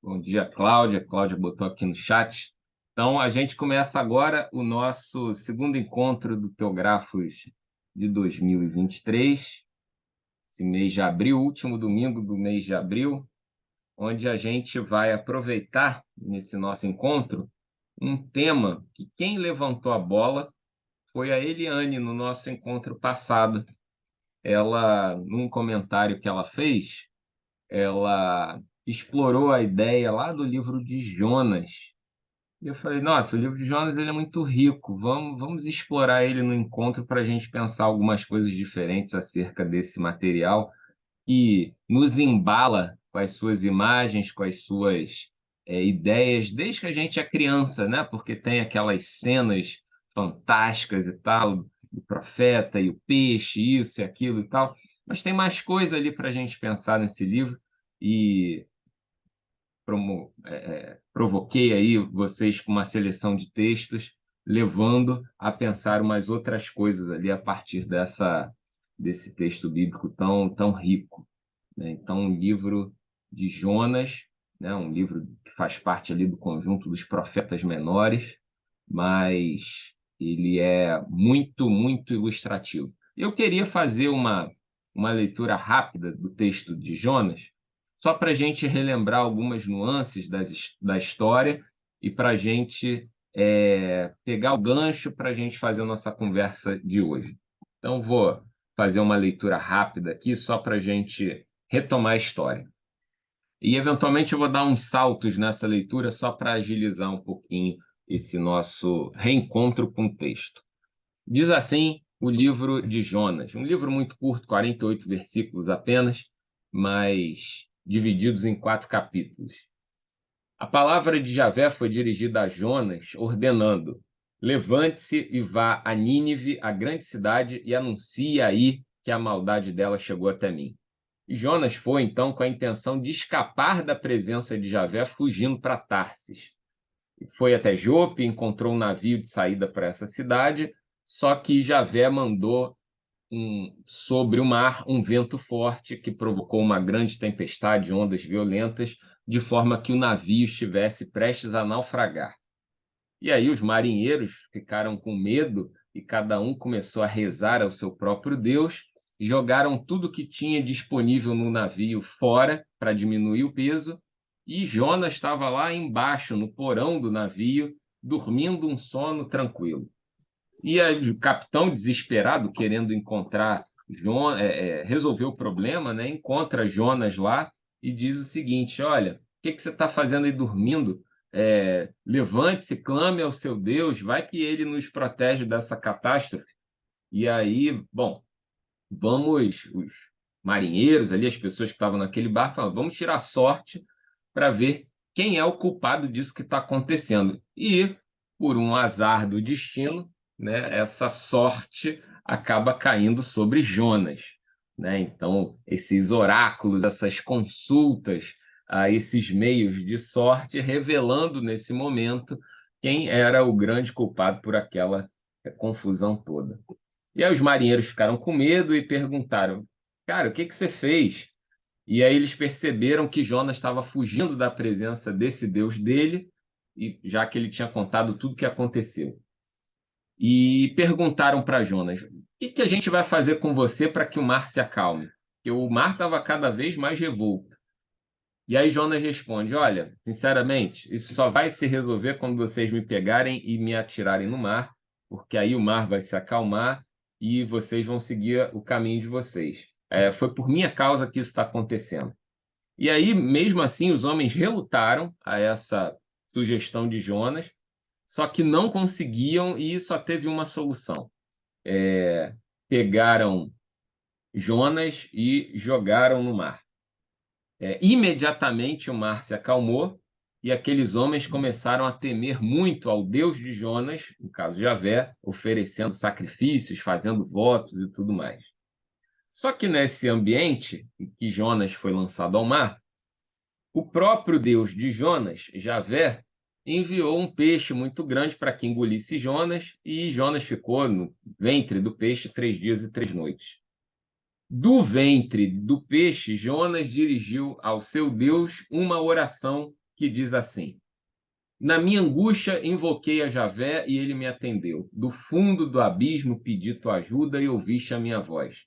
Bom dia, Cláudia. Cláudia botou aqui no chat. Então, a gente começa agora o nosso segundo encontro do Teógrafos de 2023, esse mês de abril, último domingo do mês de abril, onde a gente vai aproveitar, nesse nosso encontro, um tema que quem levantou a bola foi a Eliane, no nosso encontro passado. Ela, num comentário que ela fez, ela explorou a ideia lá do livro de Jonas. E eu falei, nossa, o livro de Jonas ele é muito rico, vamos explorar ele no encontro para a gente pensar algumas coisas diferentes acerca desse material que nos embala com as suas imagens, com as suas ideias, desde que a gente é criança, né? Porque tem aquelas cenas fantásticas e tal, do profeta e o peixe, isso e aquilo e tal, mas tem mais coisa ali para a gente pensar nesse livro, e provoquei aí vocês com uma seleção de textos, levando a pensar umas outras coisas ali a partir desse texto bíblico tão rico, né? Então, um livro de Jonas, né? Um livro que faz parte ali do conjunto dos profetas menores, mas ele é muito ilustrativo. Eu queria fazer uma leitura rápida do texto de Jonas, só para a gente relembrar algumas nuances da história e para a gente pegar o gancho para a gente fazer a nossa conversa de hoje. Então, vou fazer uma leitura rápida aqui, só para a gente retomar a história. E, eventualmente, eu vou dar uns saltos nessa leitura só para agilizar um pouquinho esse nosso reencontro com o texto. Diz assim o livro de Jonas, um livro muito curto, 48 versículos apenas, mas divididos em 4 capítulos. A palavra de Javé foi dirigida a Jonas, ordenando: levante-se e vá a Nínive, a grande cidade, e anuncie aí que a maldade dela chegou até mim. E Jonas foi, então, com a intenção de escapar da presença de Javé, fugindo para Tarsis. Foi até Jope, encontrou um navio de saída para essa cidade, só que Javé mandou sobre o mar um vento forte que provocou uma grande tempestade, ondas violentas, de forma que o navio estivesse prestes a naufragar. E aí os marinheiros ficaram com medo e cada um começou a rezar ao seu próprio Deus, jogaram tudo que tinha disponível no navio fora para diminuir o peso, e Jonas estava lá embaixo, no porão do navio, dormindo um sono tranquilo. E aí, o capitão, desesperado, querendo encontrar resolver o problema, né? Encontra Jonas lá e diz o seguinte: olha, o que você está fazendo aí dormindo? Levante-se, clame ao seu Deus, vai que ele nos protege dessa catástrofe. E aí, bom, os marinheiros ali, as pessoas que estavam naquele barco, falaram, vamos tirar sorte para ver quem é o culpado disso que está acontecendo. E, por um azar do destino, né, essa sorte acaba caindo sobre Jonas, né? Então, esses oráculos, essas consultas a esses meios de sorte, revelando nesse momento quem era o grande culpado por aquela confusão toda. E aí os marinheiros ficaram com medo e perguntaram: cara, o que você fez? E aí eles perceberam que Jonas estava fugindo da presença desse Deus dele, e já que ele tinha contado tudo o que aconteceu. E perguntaram para Jonas: o que a gente vai fazer com você para que o mar se acalme? Porque o mar estava cada vez mais revolto. E aí Jonas responde: olha, sinceramente, isso só vai se resolver quando vocês me pegarem e me atirarem no mar, porque aí o mar vai se acalmar e vocês vão seguir o caminho de vocês. Foi por minha causa que isso está acontecendo. E aí, mesmo assim, os homens relutaram a essa sugestão de Jonas, só que não conseguiam e só teve uma solução. Pegaram Jonas e jogaram no mar. Imediatamente o mar se acalmou e aqueles homens começaram a temer muito ao Deus de Jonas, no caso de Javé, oferecendo sacrifícios, fazendo votos e tudo mais. Só que nesse ambiente em que Jonas foi lançado ao mar, o próprio Deus de Jonas, Javé, enviou um peixe muito grande para que engolisse Jonas, e Jonas ficou no ventre do peixe 3 dias e 3 noites. Do ventre do peixe, Jonas dirigiu ao seu Deus uma oração que diz assim: na minha angústia, invoquei a Javé e ele me atendeu. Do fundo do abismo pedi tua ajuda e ouviste a minha voz.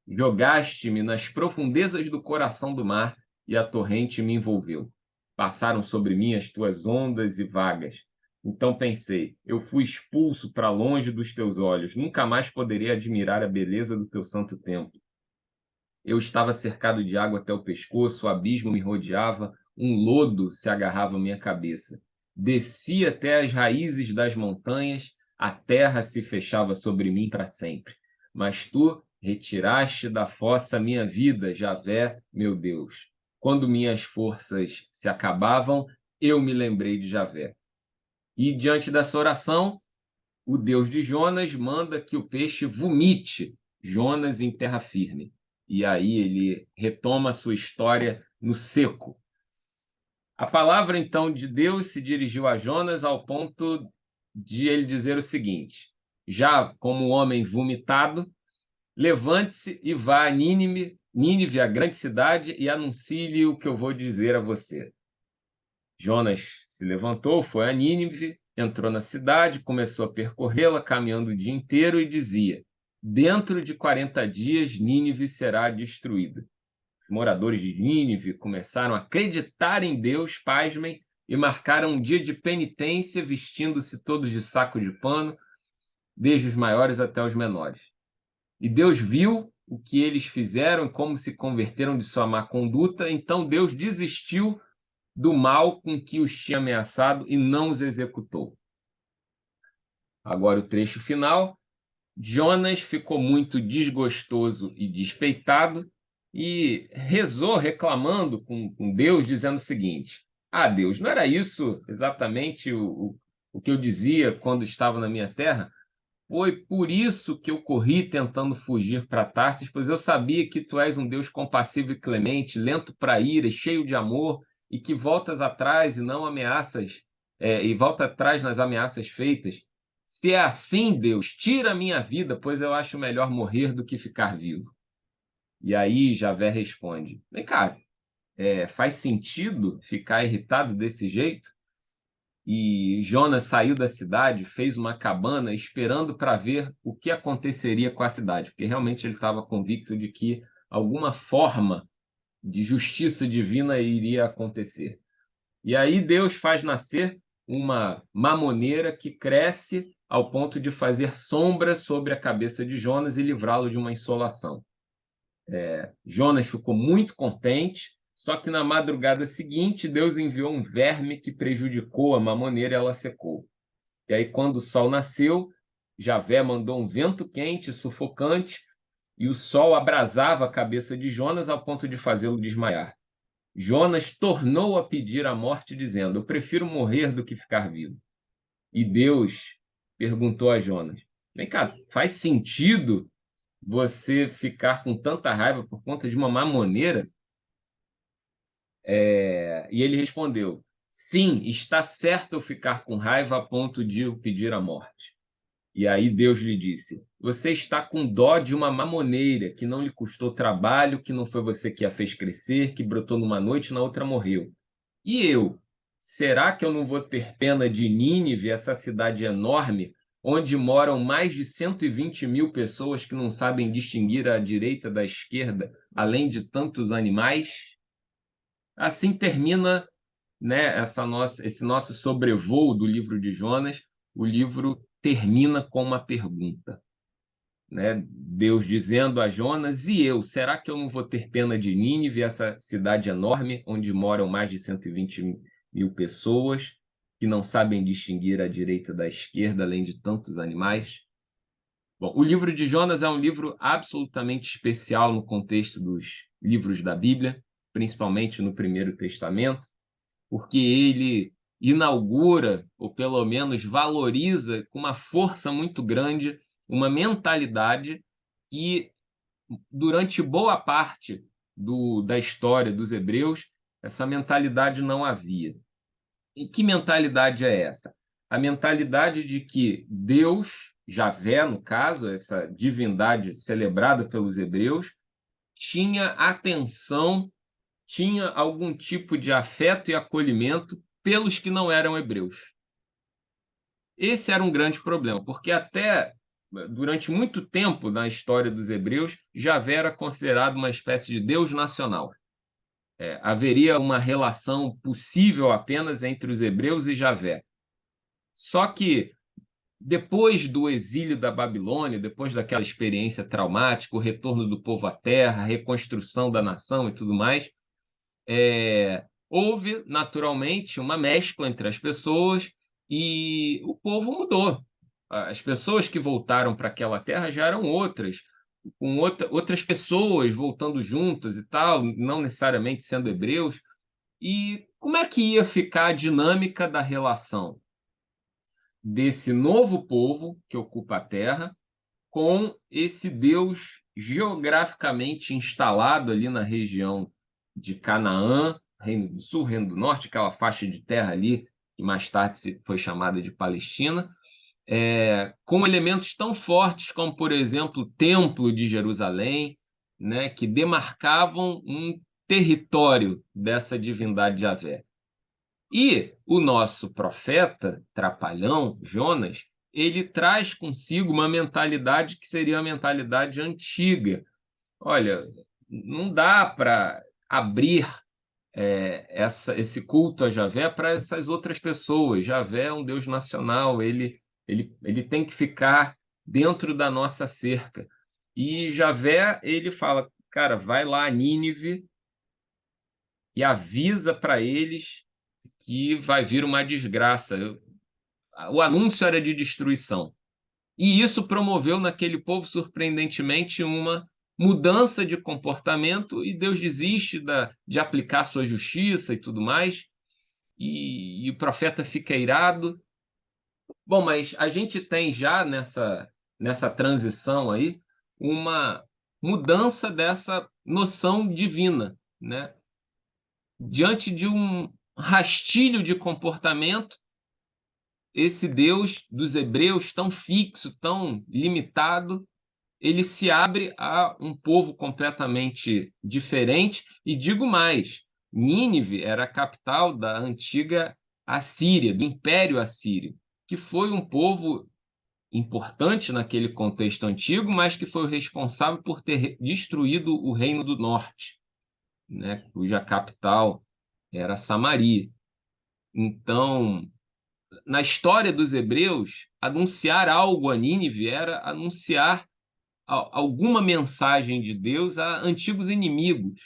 Jogaste-me nas profundezas do coração do mar e a torrente me envolveu. Passaram sobre mim as tuas ondas e vagas. Então pensei, eu fui expulso para longe dos teus olhos, nunca mais poderia admirar a beleza do teu santo templo. Eu estava cercado de água até o pescoço, o abismo me rodeava, um lodo se agarrava à minha cabeça. Desci até as raízes das montanhas, a terra se fechava sobre mim para sempre. Mas tu retiraste da fossa minha vida, Javé, meu Deus. Quando minhas forças se acabavam, eu me lembrei de Javé. E diante dessa oração, o Deus de Jonas manda que o peixe vomite Jonas em terra firme. E aí ele retoma a sua história no seco. A palavra, então, de Deus se dirigiu a Jonas ao ponto de ele dizer o seguinte: já como homem vomitado, levante-se e vá a Nínive, a grande cidade, e anuncie-lhe o que eu vou dizer a você. Jonas se levantou, foi a Nínive, entrou na cidade, começou a percorrê-la, caminhando o dia inteiro, e dizia: dentro de 40 dias, Nínive será destruída. Os moradores de Nínive começaram a acreditar em Deus, pasmem, e marcaram um dia de penitência, vestindo-se todos de saco de pano, desde os maiores até os menores. E Deus viu o que eles fizeram, como se converteram de sua má conduta, então Deus desistiu do mal com que os tinha ameaçado e não os executou. Agora o trecho final. Jonas ficou muito desgostoso e despeitado e rezou reclamando com Deus, dizendo o seguinte: ah, Deus, não era isso exatamente o que eu dizia quando estava na minha terra? Foi por isso que eu corri tentando fugir para Tarsis, pois eu sabia que tu és um Deus compassivo e clemente, lento para ira, cheio de amor, e que voltas atrás e não ameaças, e volta atrás nas ameaças feitas. Se é assim, Deus, tira a minha vida, pois eu acho melhor morrer do que ficar vivo. E aí Javé responde: vem cá, faz sentido ficar irritado desse jeito? E Jonas saiu da cidade, fez uma cabana, esperando para ver o que aconteceria com a cidade, porque realmente ele estava convicto de que alguma forma de justiça divina iria acontecer. E aí Deus faz nascer uma mamoneira que cresce ao ponto de fazer sombra sobre a cabeça de Jonas e livrá-lo de uma insolação. Jonas ficou muito contente, só que na madrugada seguinte Deus enviou um verme que prejudicou a mamoneira e ela secou. E aí, quando o sol nasceu, Javé mandou um vento quente, sufocante, e o sol abrasava a cabeça de Jonas ao ponto de fazê-lo desmaiar. Jonas tornou a pedir a morte, dizendo: eu prefiro morrer do que ficar vivo. E Deus perguntou a Jonas: vem cá, faz sentido você ficar com tanta raiva por conta de uma mamoneira? E ele respondeu: sim, está certo eu ficar com raiva a ponto de eu pedir a morte. E aí Deus lhe disse: você está com dó de uma mamoneira que não lhe custou trabalho, que não foi você que a fez crescer, que brotou numa noite e na outra morreu. E eu? Será que eu não vou ter pena de Nínive, essa cidade enorme, onde moram mais de 120 mil pessoas que não sabem distinguir a direita da esquerda, além de tantos animais? Assim termina, né, esse nosso sobrevoo do livro de Jonas. O livro termina com uma pergunta, né? Deus dizendo a Jonas: e eu? Será que eu não vou ter pena de Nínive, essa cidade enorme, onde moram mais de 120 mil pessoas, que não sabem distinguir a direita da esquerda, além de tantos animais? Bom, o livro de Jonas é um livro absolutamente especial no contexto dos livros da Bíblia, principalmente no Primeiro Testamento, porque ele inaugura, ou pelo menos valoriza, com uma força muito grande, uma mentalidade que, durante boa parte da história dos hebreus, essa mentalidade não havia. E que mentalidade é essa? A mentalidade de que Deus, Javé, no caso, essa divindade celebrada pelos hebreus, tinha atenção, tinha algum tipo de afeto e acolhimento pelos que não eram hebreus. Esse era um grande problema, porque até durante muito tempo na história dos hebreus, Javé era considerado uma espécie de Deus nacional. Haveria uma relação possível apenas entre os hebreus e Javé. Só que depois do exílio da Babilônia, depois daquela experiência traumática, o retorno do povo à terra, a reconstrução da nação e tudo mais, houve naturalmente uma mescla entre as pessoas e o povo mudou. As pessoas que voltaram para aquela terra já eram outras, com outras pessoas voltando juntas e tal, não necessariamente sendo hebreus. E como é que ia ficar a dinâmica da relação desse novo povo que ocupa a terra com esse Deus geograficamente instalado ali na região de Canaã, Reino do Sul, Reino do Norte, aquela faixa de terra ali, que mais tarde foi chamada de Palestina, com elementos tão fortes como, por exemplo, o Templo de Jerusalém, né, que demarcavam um território dessa divindade Javé. E o nosso profeta, trapalhão, Jonas, ele traz consigo uma mentalidade que seria a mentalidade antiga. Olha, não dá para abrir esse culto a Javé para essas outras pessoas. Javé é um Deus nacional, ele tem que ficar dentro da nossa cerca. E Javé, ele fala, cara, vai lá a Nínive e avisa para eles que vai vir uma desgraça. O anúncio era de destruição. E isso promoveu naquele povo, surpreendentemente, uma mudança de comportamento, e Deus desiste de aplicar sua justiça e tudo mais, e o profeta fica irado. Bom, mas a gente tem já nessa transição aí uma mudança dessa noção divina, né? Diante de um rastilho de comportamento, esse Deus dos hebreus, tão fixo, tão limitado, ele se abre a um povo completamente diferente. E digo mais, Nínive era a capital da antiga Assíria, do Império Assírio, que foi um povo importante naquele contexto antigo, mas que foi o responsável por ter destruído o Reino do Norte, né, cuja capital era Samaria. Então, na história dos hebreus, anunciar algo a Nínive era anunciar alguma mensagem de Deus a antigos inimigos.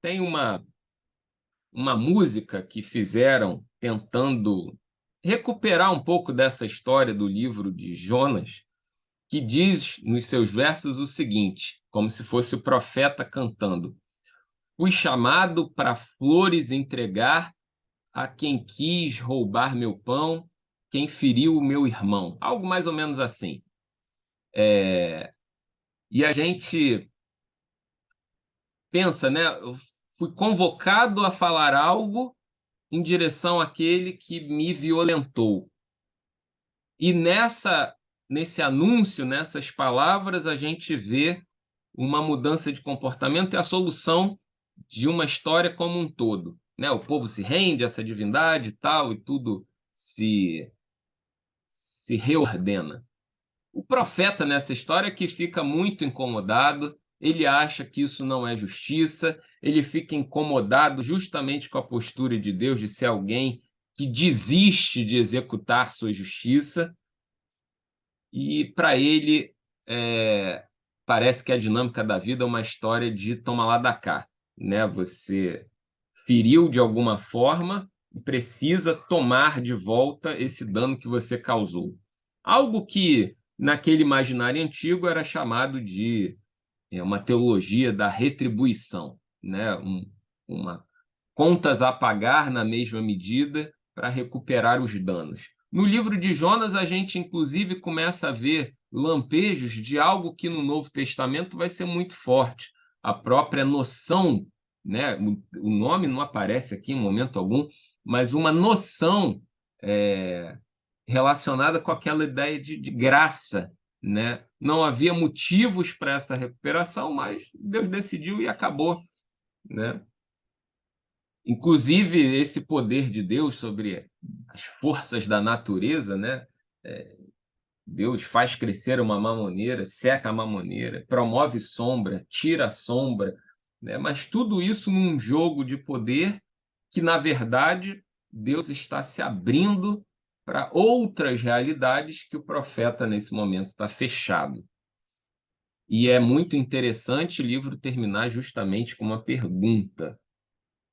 Tem uma música que fizeram tentando recuperar um pouco dessa história do livro de Jonas, que diz nos seus versos o seguinte, como se fosse o profeta cantando: fui chamado para flores entregar a quem quis roubar meu pão, quem feriu o meu irmão. Algo mais ou menos assim. E a gente pensa, né? Eu fui convocado a falar algo em direção àquele que me violentou. E nesse anúncio, nessas palavras, a gente vê uma mudança de comportamento e a solução de uma história como um todo, né? O povo se rende a essa divindade e tal, e tudo se reordena. O profeta nessa história que fica muito incomodado, ele acha que isso não é justiça, ele fica incomodado justamente com a postura de Deus de ser alguém que desiste de executar sua justiça, e para ele parece que a dinâmica da vida é uma história de toma lá da cá, né? Você feriu de alguma forma e precisa tomar de volta esse dano que você causou. Algo que, naquele imaginário antigo, era chamado de uma teologia da retribuição, né? Uma contas a pagar na mesma medida para recuperar os danos. No livro de Jonas, a gente, inclusive, começa a ver lampejos de algo que no Novo Testamento vai ser muito forte. A própria noção, né? O nome não aparece aqui em momento algum, mas uma noção relacionada com aquela ideia de graça, né? não havia motivos para essa recuperação, mas Deus decidiu e acabou, né? Inclusive, esse poder de Deus sobre as forças da natureza, né? Deus faz crescer uma mamoneira, seca a mamoneira, promove sombra, tira a sombra, né? Mas tudo isso num jogo de poder que, na verdade, Deus está se abrindo para outras realidades que o profeta, nesse momento, está fechado. E é muito interessante o livro terminar justamente com uma pergunta: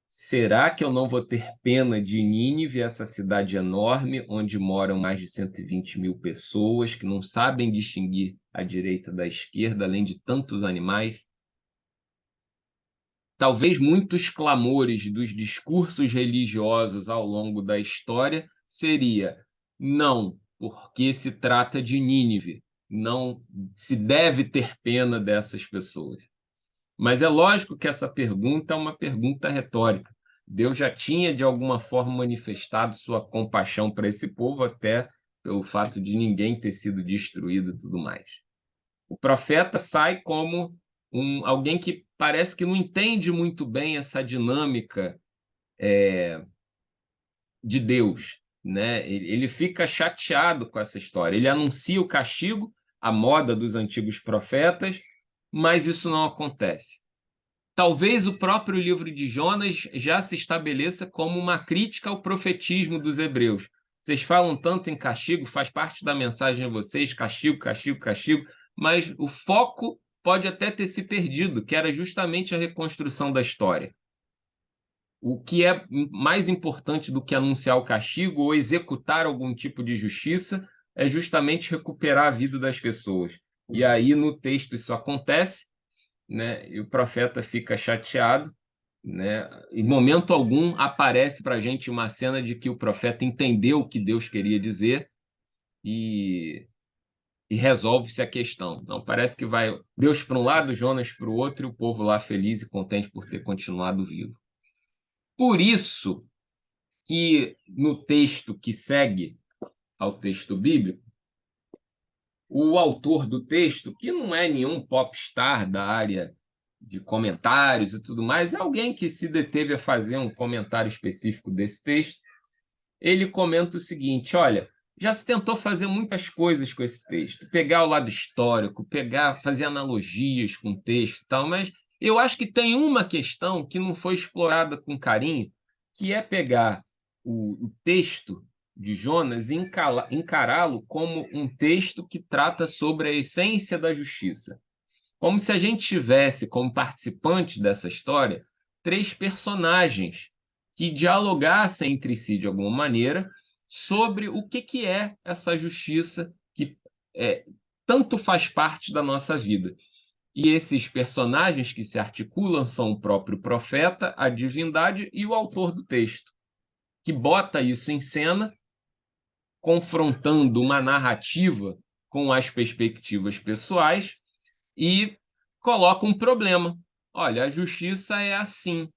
será que eu não vou ter pena de Nínive, essa cidade enorme, onde moram mais de 120 mil pessoas, que não sabem distinguir a direita da esquerda, além de tantos animais? Talvez muitos clamores dos discursos religiosos ao longo da história seria: não, porque se trata de Nínive, não se deve ter pena dessas pessoas. Mas é lógico que essa pergunta é uma pergunta retórica. Deus já tinha, de alguma forma, manifestado sua compaixão para esse povo, até pelo fato de ninguém ter sido destruído e tudo mais. O profeta sai como alguém que parece que não entende muito bem essa dinâmica de Deus, né? Ele fica chateado com essa história. Ele anuncia o castigo, a moda dos antigos profetas, mas isso não acontece. Talvez o próprio livro de Jonas já se estabeleça como uma crítica ao profetismo dos hebreus. Vocês falam tanto em castigo, faz parte da mensagem de vocês, castigo, castigo, castigo, mas o foco pode até ter se perdido, que era justamente a reconstrução da história. O que é mais importante do que anunciar o castigo ou executar algum tipo de justiça é justamente recuperar a vida das pessoas. E aí, no texto, isso acontece, né? E o profeta fica chateado, né? Em momento algum aparece para a gente uma cena de que o profeta entendeu o que Deus queria dizer e, e resolve-se a questão. Não, parece que vai Deus para um lado, Jonas para o outro, e o povo lá feliz e contente por ter continuado vivo. Por isso que no texto que segue ao texto bíblico, o autor do texto, que não é nenhum popstar da área de comentários e tudo mais, é alguém que se deteve a fazer um comentário específico desse texto. Ele comenta o seguinte: olha, já se tentou fazer muitas coisas com esse texto, pegar o lado histórico, fazer analogias com o texto e tal, mas eu acho que tem uma questão que não foi explorada com carinho, que é pegar o texto de Jonas e encará-lo como um texto que trata sobre a essência da justiça. Como se a gente tivesse, como participante dessa história, três personagens que dialogassem entre si de alguma maneira sobre o que é essa justiça que tanto faz parte da nossa vida. E esses personagens que se articulam são o próprio profeta, a divindade e o autor do texto, que bota isso em cena, confrontando uma narrativa com as perspectivas pessoais e coloca um problema. Olha, a justiça é assim.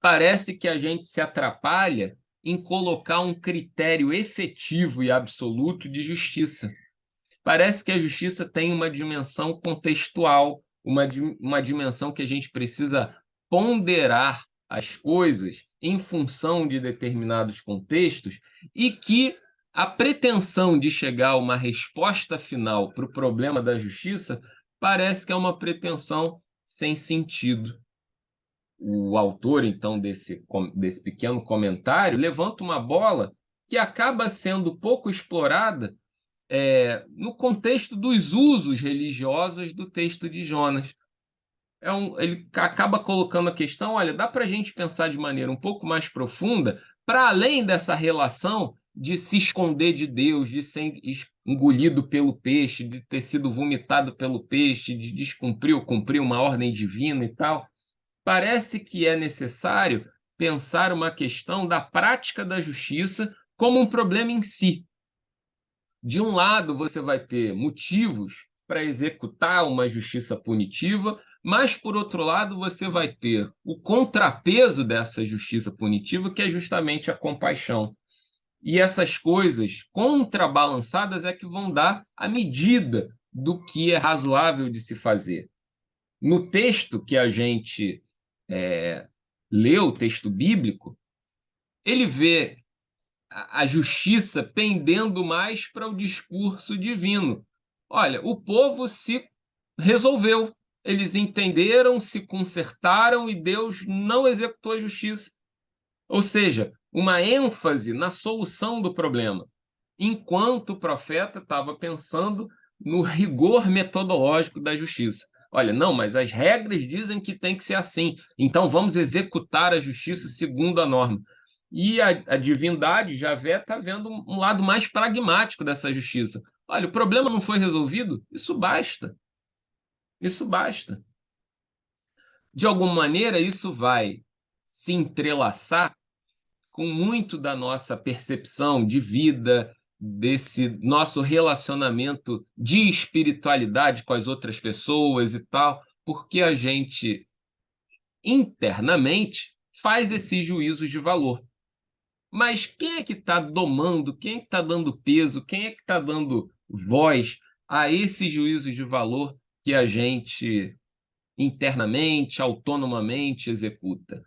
Parece que a gente se atrapalha em colocar um critério efetivo e absoluto de justiça. Parece que a justiça tem uma dimensão contextual, uma dimensão que a gente precisa ponderar as coisas em função de determinados contextos e que a pretensão de chegar a uma resposta final para o problema da justiça parece que é uma pretensão sem sentido. O autor, então, desse pequeno comentário levanta uma bola que acaba sendo pouco explorada no contexto dos usos religiosos do texto de Jonas. Ele acaba colocando a questão: olha, dá para a gente pensar de maneira um pouco mais profunda, para além dessa relação de se esconder de Deus, de ser engolido pelo peixe, de ter sido vomitado pelo peixe, de descumprir ou cumprir uma ordem divina e tal. Parece que é necessário pensar uma questão da prática da justiça como um problema em si. De um lado, você vai ter motivos para executar uma justiça punitiva, mas, por outro lado, você vai ter o contrapeso dessa justiça punitiva, que é justamente a compaixão. E essas coisas contrabalançadas é que vão dar a medida do que é razoável de se fazer. No texto que a gente leu, o texto bíblico, ele vê a justiça pendendo mais para o discurso divino. Olha, o povo se resolveu, eles entenderam, se consertaram e Deus não executou a justiça. Ou seja, uma ênfase na solução do problema, enquanto o profeta estava pensando no rigor metodológico da justiça. Olha, não, mas as regras dizem que tem que ser assim, então vamos executar a justiça segundo a norma. E a divindade, Javé, está vendo um lado mais pragmático dessa justiça. Olha, o problema não foi resolvido? Isso basta. Isso basta. De alguma maneira, isso vai se entrelaçar com muito da nossa percepção de vida, desse nosso relacionamento de espiritualidade com as outras pessoas e tal, porque a gente internamente faz esses juízos de valor. Mas quem é que está domando, quem é que está dando peso, quem é que está dando voz a esses juízos de valor que a gente internamente, autonomamente executa?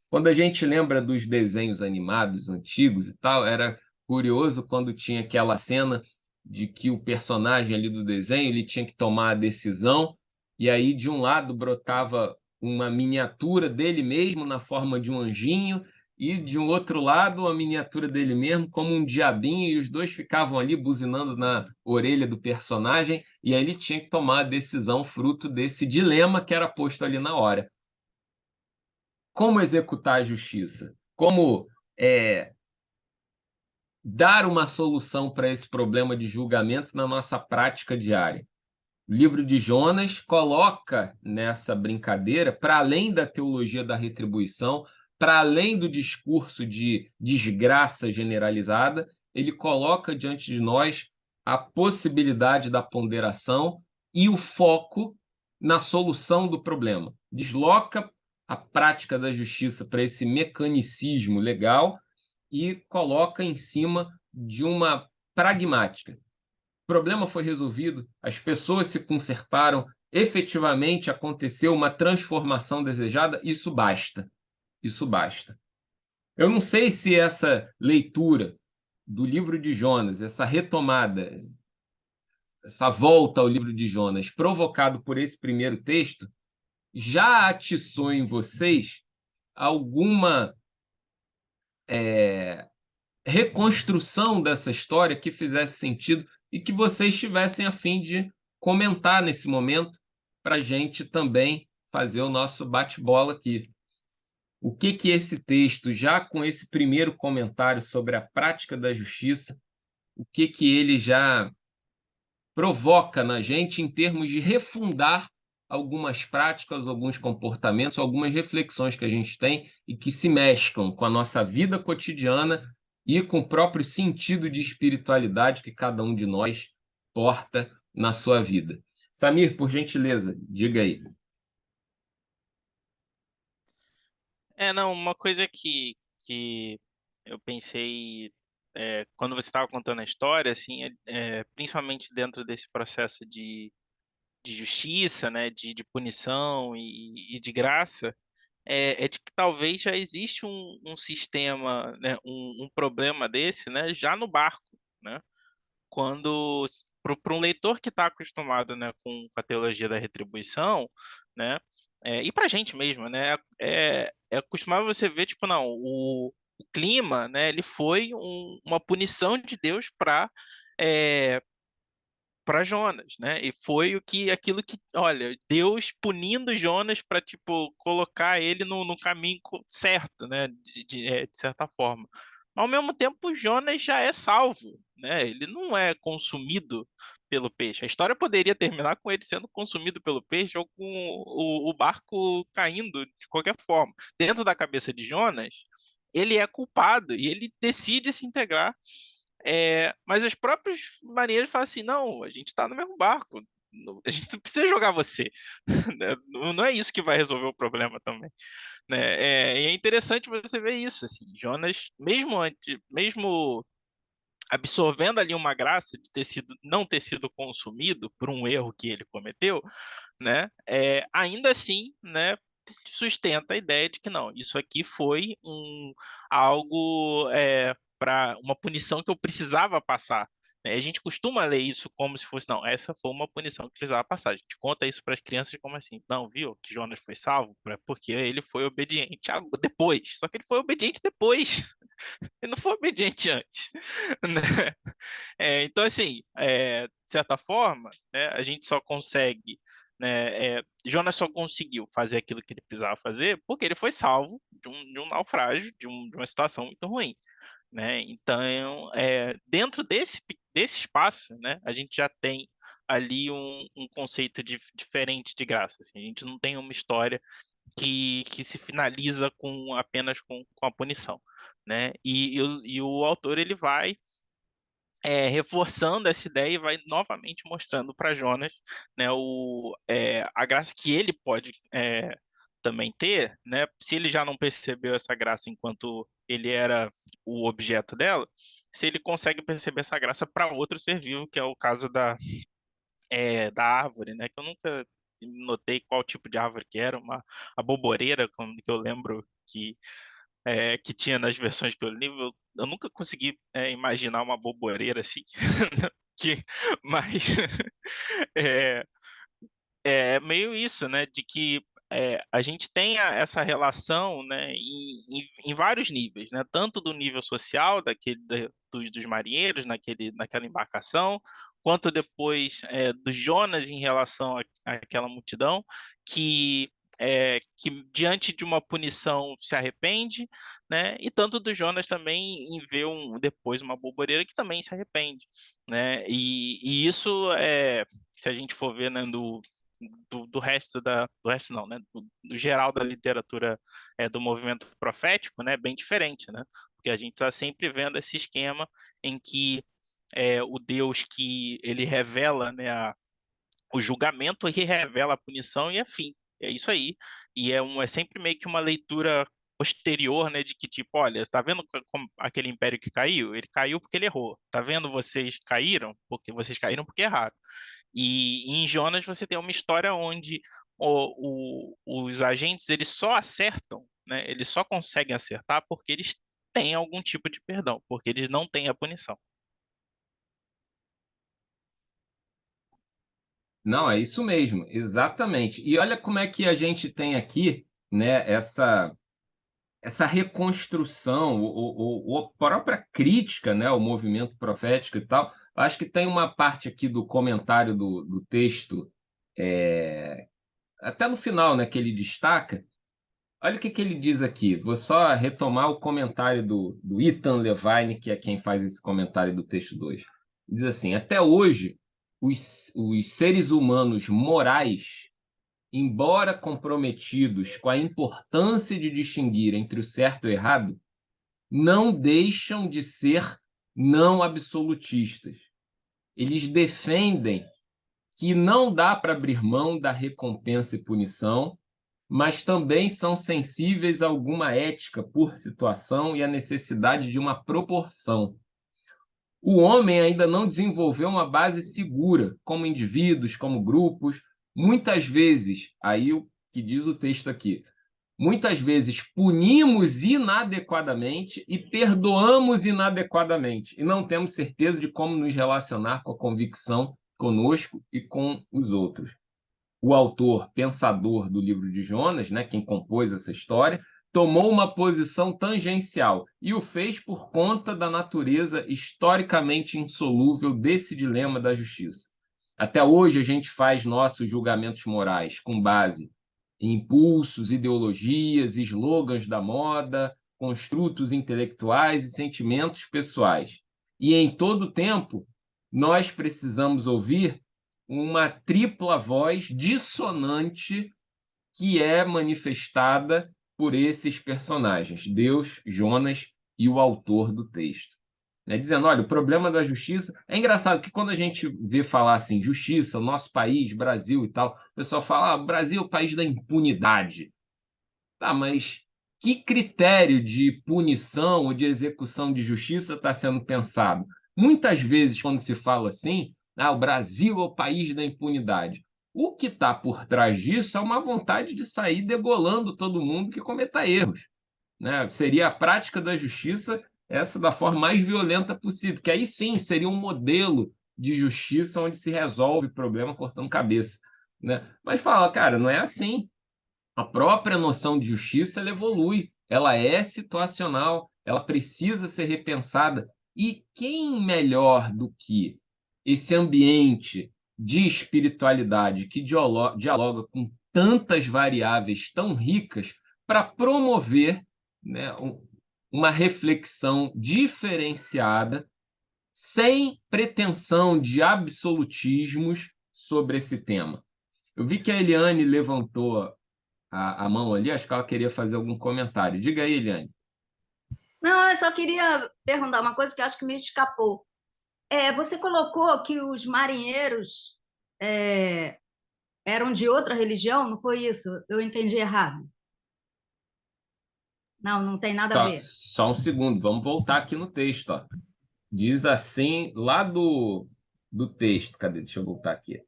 Quando a gente lembra dos desenhos animados antigos e tal, era curioso quando tinha aquela cena de que o personagem ali do desenho ele tinha que tomar a decisão, e aí de um lado brotava uma miniatura dele mesmo na forma de um anjinho, e de um outro lado uma miniatura dele mesmo como um diabinho, e os dois ficavam ali buzinando na orelha do personagem, e aí ele tinha que tomar a decisão fruto desse dilema que era posto ali na hora. Como executar a justiça? Como dar uma solução para esse problema de julgamento na nossa prática diária? O livro de Jonas coloca nessa brincadeira, para além da teologia da retribuição, para além do discurso de desgraça generalizada, ele coloca diante de nós a possibilidade da ponderação e o foco na solução do problema. Desloca a prática da justiça para esse mecanicismo legal e coloca em cima de uma pragmática. O problema foi resolvido, as pessoas se consertaram, efetivamente aconteceu uma transformação desejada, isso basta. Isso basta. Eu não sei se essa leitura do livro de Jonas, essa retomada, essa volta ao livro de Jonas, provocado por esse primeiro texto, já atiçou em vocês alguma reconstrução dessa história que fizesse sentido e que vocês tivessem a fim de comentar nesse momento para a gente também fazer o nosso bate-bola aqui. O que que esse texto, já com esse primeiro comentário sobre a prática da justiça, o que que ele já provoca na gente em termos de refundar algumas práticas, alguns comportamentos, algumas reflexões que a gente tem e que se mesclam com a nossa vida cotidiana e com o próprio sentido de espiritualidade que cada um de nós porta na sua vida. Samir, por gentileza, diga aí. Não, uma coisa que eu pensei quando você estava contando a história, assim, principalmente dentro desse processo de justiça, né, de punição e de graça, é de que talvez já existe um sistema, né, um problema desse, né, já no barco, né? Quando para um leitor que está acostumado, né, com a teologia da retribuição, né, e para a gente mesmo, né, é costumável você ver, tipo, não, o clima, né, ele foi uma punição de Deus para Jonas, né? E foi aquilo que, olha, Deus punindo Jonas para tipo colocar ele no caminho certo, né? De certa forma. Ao mesmo tempo, Jonas já é salvo, né? Ele não é consumido pelo peixe. A história poderia terminar com ele sendo consumido pelo peixe ou com o barco caindo de qualquer forma. Dentro da cabeça de Jonas, ele é culpado e ele decide se integrar, mas as próprias maneiras falam assim, não, a gente está no mesmo barco, a gente não precisa jogar você, né? Não é isso que vai resolver o problema também, né? E é interessante você ver isso, assim, Jonas, mesmo absorvendo ali uma graça de não ter sido consumido por um erro que ele cometeu, né? Ainda assim, né? Sustenta a ideia de que não, isso aqui foi algo para uma punição que eu precisava passar. Né? A gente costuma ler isso como se fosse, não, essa foi uma punição que precisava passar. A gente conta isso para as crianças como assim, não, viu, que Jonas foi salvo porque ele foi obediente depois. Só que ele foi obediente depois. Ele não foi obediente antes. Né? Então, assim, de certa forma, né, a gente só consegue, né, Jonas só conseguiu fazer aquilo que ele precisava fazer porque ele foi salvo de um naufrágio, de uma situação muito ruim. Né? Então, dentro desse espaço, né, a gente já tem ali um conceito diferente de graça. Assim. A gente não tem uma história que se finaliza apenas com a punição. Né? E o autor ele vai reforçando essa ideia e vai novamente mostrando para Jonas, né, a graça que ele pode também ter, né, se ele já não percebeu essa graça enquanto ele era o objeto dela, se ele consegue perceber essa graça para outro ser vivo, que é o caso da árvore, né, que eu nunca notei qual tipo de árvore que era, a boboreira, que eu lembro que tinha nas versões que eu li, eu nunca consegui imaginar uma boboreira assim, mas é, é meio isso, né, de que a gente tem essa relação, né, em vários níveis, né, tanto do nível social dos marinheiros naquela embarcação, quanto depois do Jonas em relação àquela multidão, que diante de uma punição se arrepende, né, e tanto do Jonas também em ver depois uma boboreira que também se arrepende, né, e isso se a gente for ver, né, do resto do resto não, né? Do geral da literatura do movimento profético, né? Bem diferente, né? Porque a gente está sempre vendo esse esquema em que o Deus que ele revela, né, o julgamento e revela a punição e é fim. É isso aí. E é sempre meio que uma leitura posterior, né, de que tipo, olha, está vendo como aquele império que caiu? Ele caiu porque ele errou. Tá vendo vocês caíram porque erraram. E em Jonas você tem uma história onde os agentes eles só acertam, né? Eles só conseguem acertar porque eles têm algum tipo de perdão, porque eles não têm a punição. Não, é isso mesmo, exatamente. E olha como é que a gente tem aqui, né, essa reconstrução, ou a própria crítica, né, ao movimento profético e tal. Acho que tem uma parte aqui do comentário do texto, até no final, né, que ele destaca. Olha o que ele diz aqui. Vou só retomar o comentário do Ethan Levine, que é quem faz esse comentário do texto 2. Diz assim: até hoje, os seres humanos morais, embora comprometidos com a importância de distinguir entre o certo e o errado, não deixam de ser não absolutistas. Eles defendem que não dá para abrir mão da recompensa e punição, mas também são sensíveis a alguma ética por situação e à necessidade de uma proporção. O homem ainda não desenvolveu uma base segura, como indivíduos, como grupos. Muitas vezes, aí o que diz o texto aqui, muitas vezes punimos inadequadamente e perdoamos inadequadamente, e não temos certeza de como nos relacionar com a convicção conosco e com os outros. O autor, pensador do livro de Jonas, né, quem compôs essa história, tomou uma posição tangencial e o fez por conta da natureza historicamente insolúvel desse dilema da justiça. Até hoje a gente faz nossos julgamentos morais com base em impulsos, ideologias, slogans da moda, construtos intelectuais e sentimentos pessoais. E em todo tempo nós precisamos ouvir uma tripla voz dissonante que é manifestada por esses personagens, Deus, Jonas e o autor do texto. Né? Dizendo, olha, o problema da justiça... É engraçado que quando a gente vê falar assim, justiça, o nosso país, Brasil e tal, o pessoal fala, Brasil é o país da impunidade. Tá, mas que critério de punição ou de execução de justiça está sendo pensado? Muitas vezes, quando se fala assim, o Brasil é o país da impunidade. O que está por trás disso é uma vontade de sair degolando todo mundo que cometa erros, né? Seria a prática da justiça essa da forma mais violenta possível, que aí sim seria um modelo de justiça onde se resolve o problema cortando cabeça, né? Mas fala, cara, não é assim. A própria noção de justiça ela evolui, ela é situacional, ela precisa ser repensada. E quem melhor do que esse ambiente de espiritualidade que dialoga com tantas variáveis tão ricas para promover, né, uma reflexão diferenciada, sem pretensão de absolutismos sobre esse tema. Eu vi que a Eliane levantou a mão ali, acho que ela queria fazer algum comentário. Diga aí, Eliane. Não, eu só queria perguntar uma coisa que acho que me escapou. Você colocou que os marinheiros eram de outra religião, não foi isso? Eu entendi errado. Não, não tem nada a ver. Só um segundo, vamos voltar aqui no texto. Ó. Diz assim, lá do texto. Cadê? Deixa eu voltar aqui.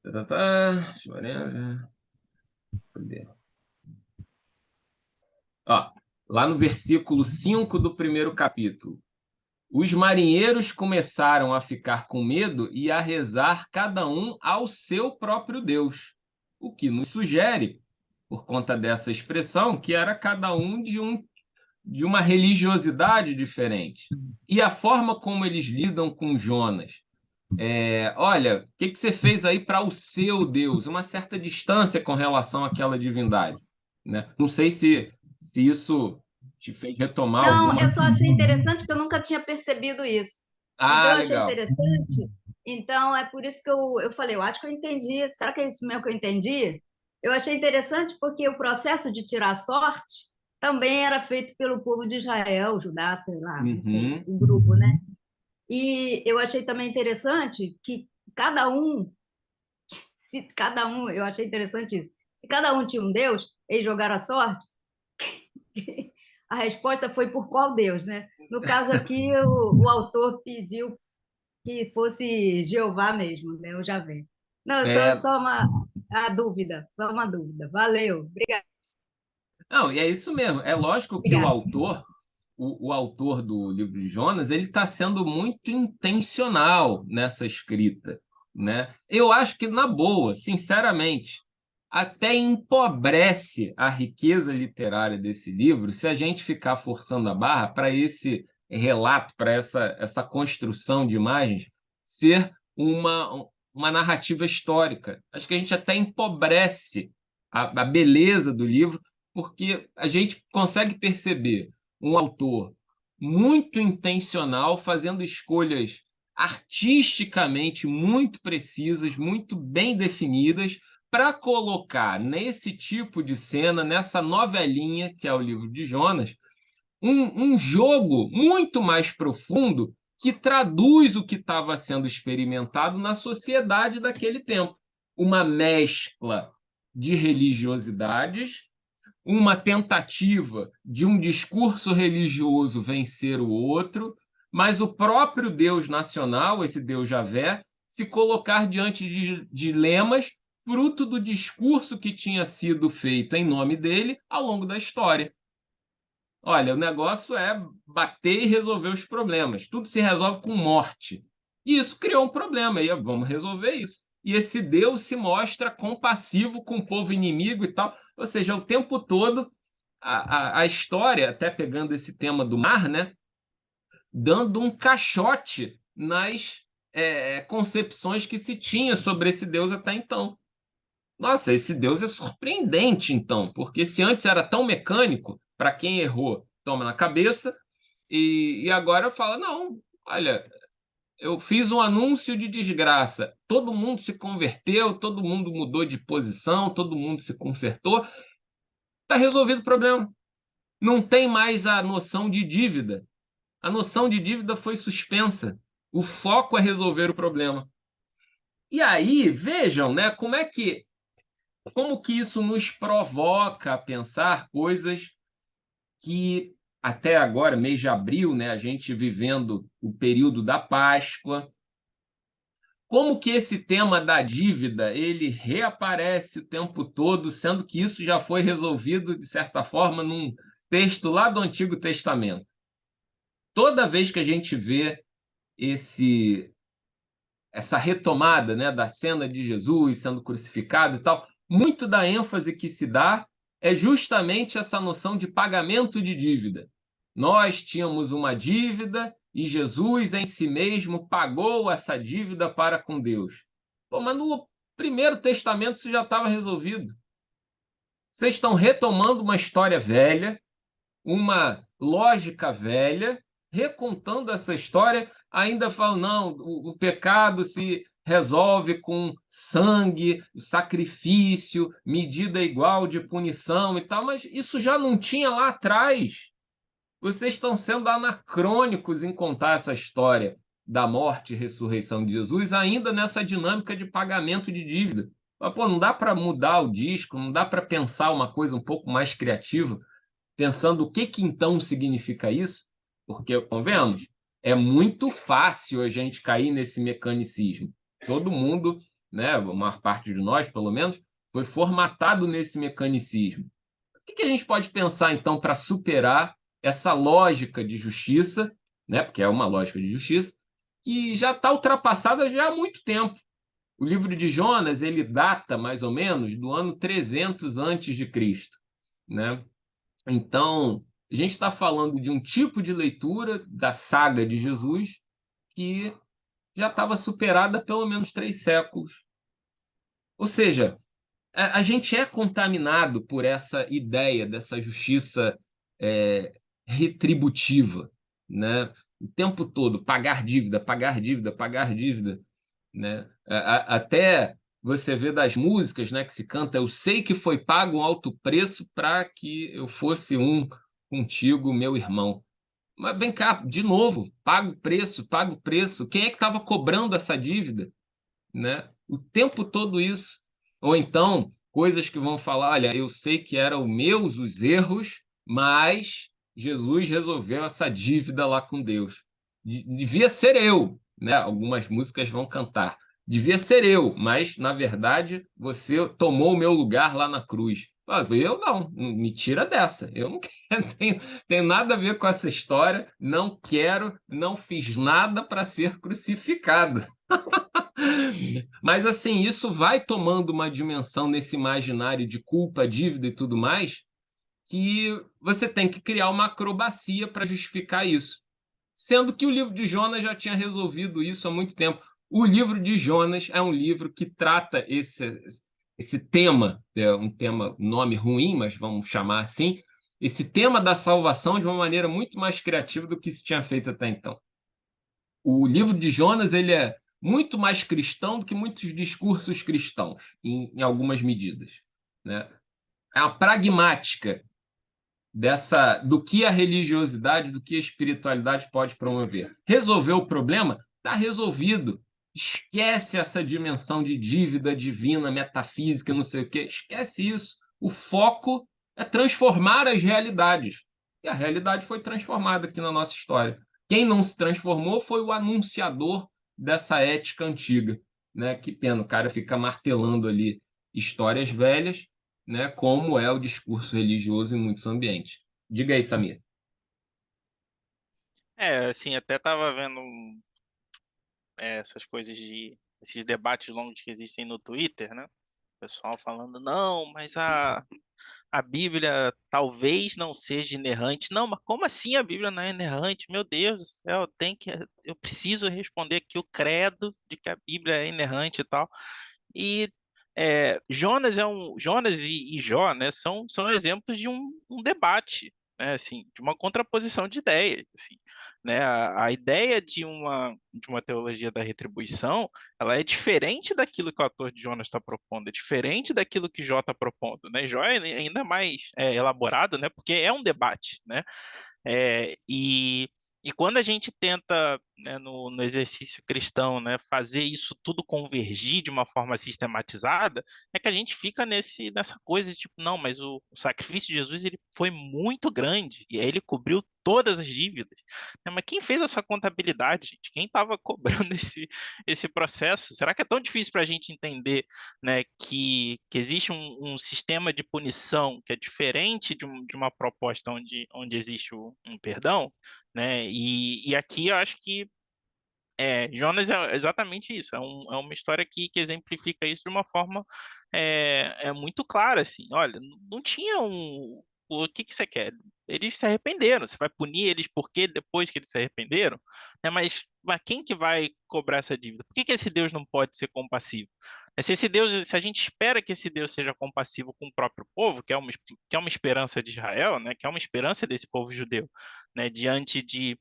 Deixa eu ver. Cadê? Ó, lá no versículo 5 do primeiro capítulo. Os marinheiros começaram a ficar com medo e a rezar cada um ao seu próprio Deus, o que nos sugere, por conta dessa expressão, que era cada um de uma religiosidade diferente. E a forma como eles lidam com Jonas. Olha, o que você fez aí para o seu Deus? Uma certa distância com relação àquela divindade, né? Não sei se isso te fez retomar Não, alguma. eu só achei interessante que eu nunca tinha percebido isso. Então, Ah, eu achei legal. interessante. Então, é por isso que eu falei, eu acho que eu entendi. Será que é isso mesmo que eu entendi? Eu achei interessante porque o processo de tirar sorte também era feito pelo povo de Israel, Judá, sei lá, não sei, Uhum. o grupo, né? E eu achei também interessante que cada um, se cada um, eu achei interessante isso. Se cada um tinha um Deus, eles jogaram a sorte, a resposta foi por qual Deus, né? No caso aqui, o autor pediu que fosse Jeová mesmo, né? O Javé. Não, É, só uma dúvida, só uma dúvida. Valeu, obrigada. não, e é isso mesmo. É lógico que Obrigada. o autor do livro de Jonas, ele está sendo muito intencional nessa escrita, né? Eu acho que, na boa, sinceramente, até empobrece a riqueza literária desse livro se a gente ficar forçando a barra para esse relato, para essa construção de imagens, ser uma narrativa histórica. Acho que a gente até empobrece a beleza do livro porque a gente consegue perceber um autor muito intencional, fazendo escolhas artisticamente muito precisas, muito bem definidas, para colocar nesse tipo de cena, nessa novelinha que é o livro de Jonas, um jogo muito mais profundo que traduz o que estava sendo experimentado na sociedade daquele tempo. Uma mescla de religiosidades, uma tentativa de um discurso religioso vencer o outro, mas o próprio Deus nacional, esse Deus Javé, se colocar diante de dilemas fruto do discurso que tinha sido feito em nome dele ao longo da história. Olha, o negócio é bater e resolver os problemas. Tudo se resolve com morte. E isso criou um problema. E vamos resolver isso. E esse Deus se mostra compassivo com o povo inimigo e tal. Ou seja, o tempo todo a história, até pegando esse tema do mar, né, dando um caixote nas concepções que se tinha sobre esse Deus até então. Nossa, esse Deus é surpreendente, então, porque se antes era tão mecânico, para quem errou, toma na cabeça, e agora fala: não, olha, eu fiz um anúncio de desgraça, todo mundo se converteu, todo mundo mudou de posição, todo mundo se consertou, está resolvido o problema. Não tem mais a noção de dívida. A noção de dívida foi suspensa. O foco é resolver o problema. E aí, vejam, né, como que isso nos provoca a pensar coisas que até agora, mês de abril, né, a gente vivendo o período da Páscoa. Como que esse tema da dívida, ele reaparece o tempo todo, sendo que isso já foi resolvido, de certa forma, num texto lá do Antigo Testamento. Toda vez que a gente vê esse essa retomada, né, da cena de Jesus sendo crucificado e tal, muito da ênfase que se dá é justamente essa noção de pagamento de dívida. Nós tínhamos uma dívida e Jesus em si mesmo pagou essa dívida para com Deus. Pô, mas no Primeiro Testamento isso já estava resolvido. Vocês estão retomando uma história velha, uma lógica velha, recontando essa história, ainda falam, não, o pecado se resolve com sangue, sacrifício, medida igual de punição e tal, mas isso já não tinha lá atrás. Vocês estão sendo anacrônicos em contar essa história da morte e ressurreição de Jesus, ainda nessa dinâmica de pagamento de dívida. Mas, pô, não dá para mudar o disco, não dá para pensar uma coisa um pouco mais criativa, pensando o que então significa isso, porque, convenhamos, é muito fácil a gente cair nesse mecanicismo. Todo mundo, né, a maior parte de nós, pelo menos, foi formatado nesse mecanicismo. O que a gente pode pensar, então, para superar essa lógica de justiça, né, porque é uma lógica de justiça, que já está ultrapassada já há muito tempo. O livro de Jonas, ele data, mais ou menos, do ano 300 antes de Cristo, né? Então, a gente está falando de um tipo de leitura da saga de Jesus que já estava superada há pelo menos 3 séculos. Ou seja, a gente é contaminado por essa ideia dessa justiça é, retributiva, né? O tempo todo, pagar dívida, pagar dívida, pagar dívida, né? Até você vê das músicas, né, que se canta, eu sei que foi pago um alto preço para que eu fosse um contigo, meu irmão. Mas vem cá, de novo, paga o preço, paga o preço. Quem é que estava cobrando essa dívida, né? O tempo todo isso. Ou então, coisas que vão falar, olha, eu sei que eram meus os erros, mas Jesus resolveu essa dívida lá com Deus. Devia ser eu, né? Algumas músicas vão cantar. Devia ser eu, mas na verdade você tomou o meu lugar lá na cruz. Eu não, me tira dessa. Eu não quero, tenho nada a ver com essa história, não quero, não fiz nada para ser crucificado. Mas assim, isso vai tomando uma dimensão nesse imaginário de culpa, dívida e tudo mais, que você tem que criar uma acrobacia para justificar isso. Sendo que o livro de Jonas já tinha resolvido isso há muito tempo. O livro de Jonas é um livro que trata esse tema, é um tema, nome ruim, mas vamos chamar assim, esse tema da salvação de uma maneira muito mais criativa do que se tinha feito até então. O livro de Jonas, ele é muito mais cristão do que muitos discursos cristãos, em algumas medidas, né? É a pragmática do que a religiosidade, do que a espiritualidade pode promover. Resolveu o problema? Está resolvido. Esquece essa dimensão de dívida divina, metafísica, não sei o quê. Esquece isso. O foco é transformar as realidades. E a realidade foi transformada aqui na nossa história. Quem não se transformou foi o anunciador dessa ética antiga, né? Que pena, o cara fica martelando ali histórias velhas, né, como é o discurso religioso em muitos ambientes. Diga aí, Samir. Assim, até tava vendo essas coisas esses debates longos que existem no Twitter, né? O pessoal falando, não, mas a Bíblia talvez não seja inerrante. Não, mas como assim a Bíblia não é inerrante? Meu Deus do céu, eu preciso responder aqui o credo de que a Bíblia é inerrante e tal. E Jonas e Jó, né, são exemplos de um debate, né, assim, de uma contraposição de ideias, assim, né, a ideia de uma teologia da retribuição, ela é diferente daquilo que o autor de Jonas está propondo, é diferente daquilo que Jó está propondo, né? Jó é ainda mais elaborado, né, porque é um debate, né, e quando a gente tenta né, no exercício cristão, né, fazer isso tudo convergir de uma forma sistematizada, é que a gente fica nessa coisa de tipo, não, mas o sacrifício de Jesus ele foi muito grande, e aí ele cobriu todas as dívidas. Né, mas quem fez essa contabilidade, gente? Quem estava cobrando esse processo? Será que é tão difícil para a gente entender, né, que existe um sistema de punição que é diferente de uma proposta onde existe um perdão? Né? E aqui eu acho que Jonas é exatamente isso. É uma história que exemplifica isso de uma forma muito clara, assim. Olha, não tinha um. O que você quer? Eles se arrependeram. Você vai punir eles porque depois que eles se arrependeram? Né? Mas quem que vai cobrar essa dívida? Por que esse Deus não pode ser compassivo? Se a gente espera que esse Deus seja compassivo com o próprio povo, que é uma esperança de Israel, né? Que é uma esperança desse povo judeu, né? Diante de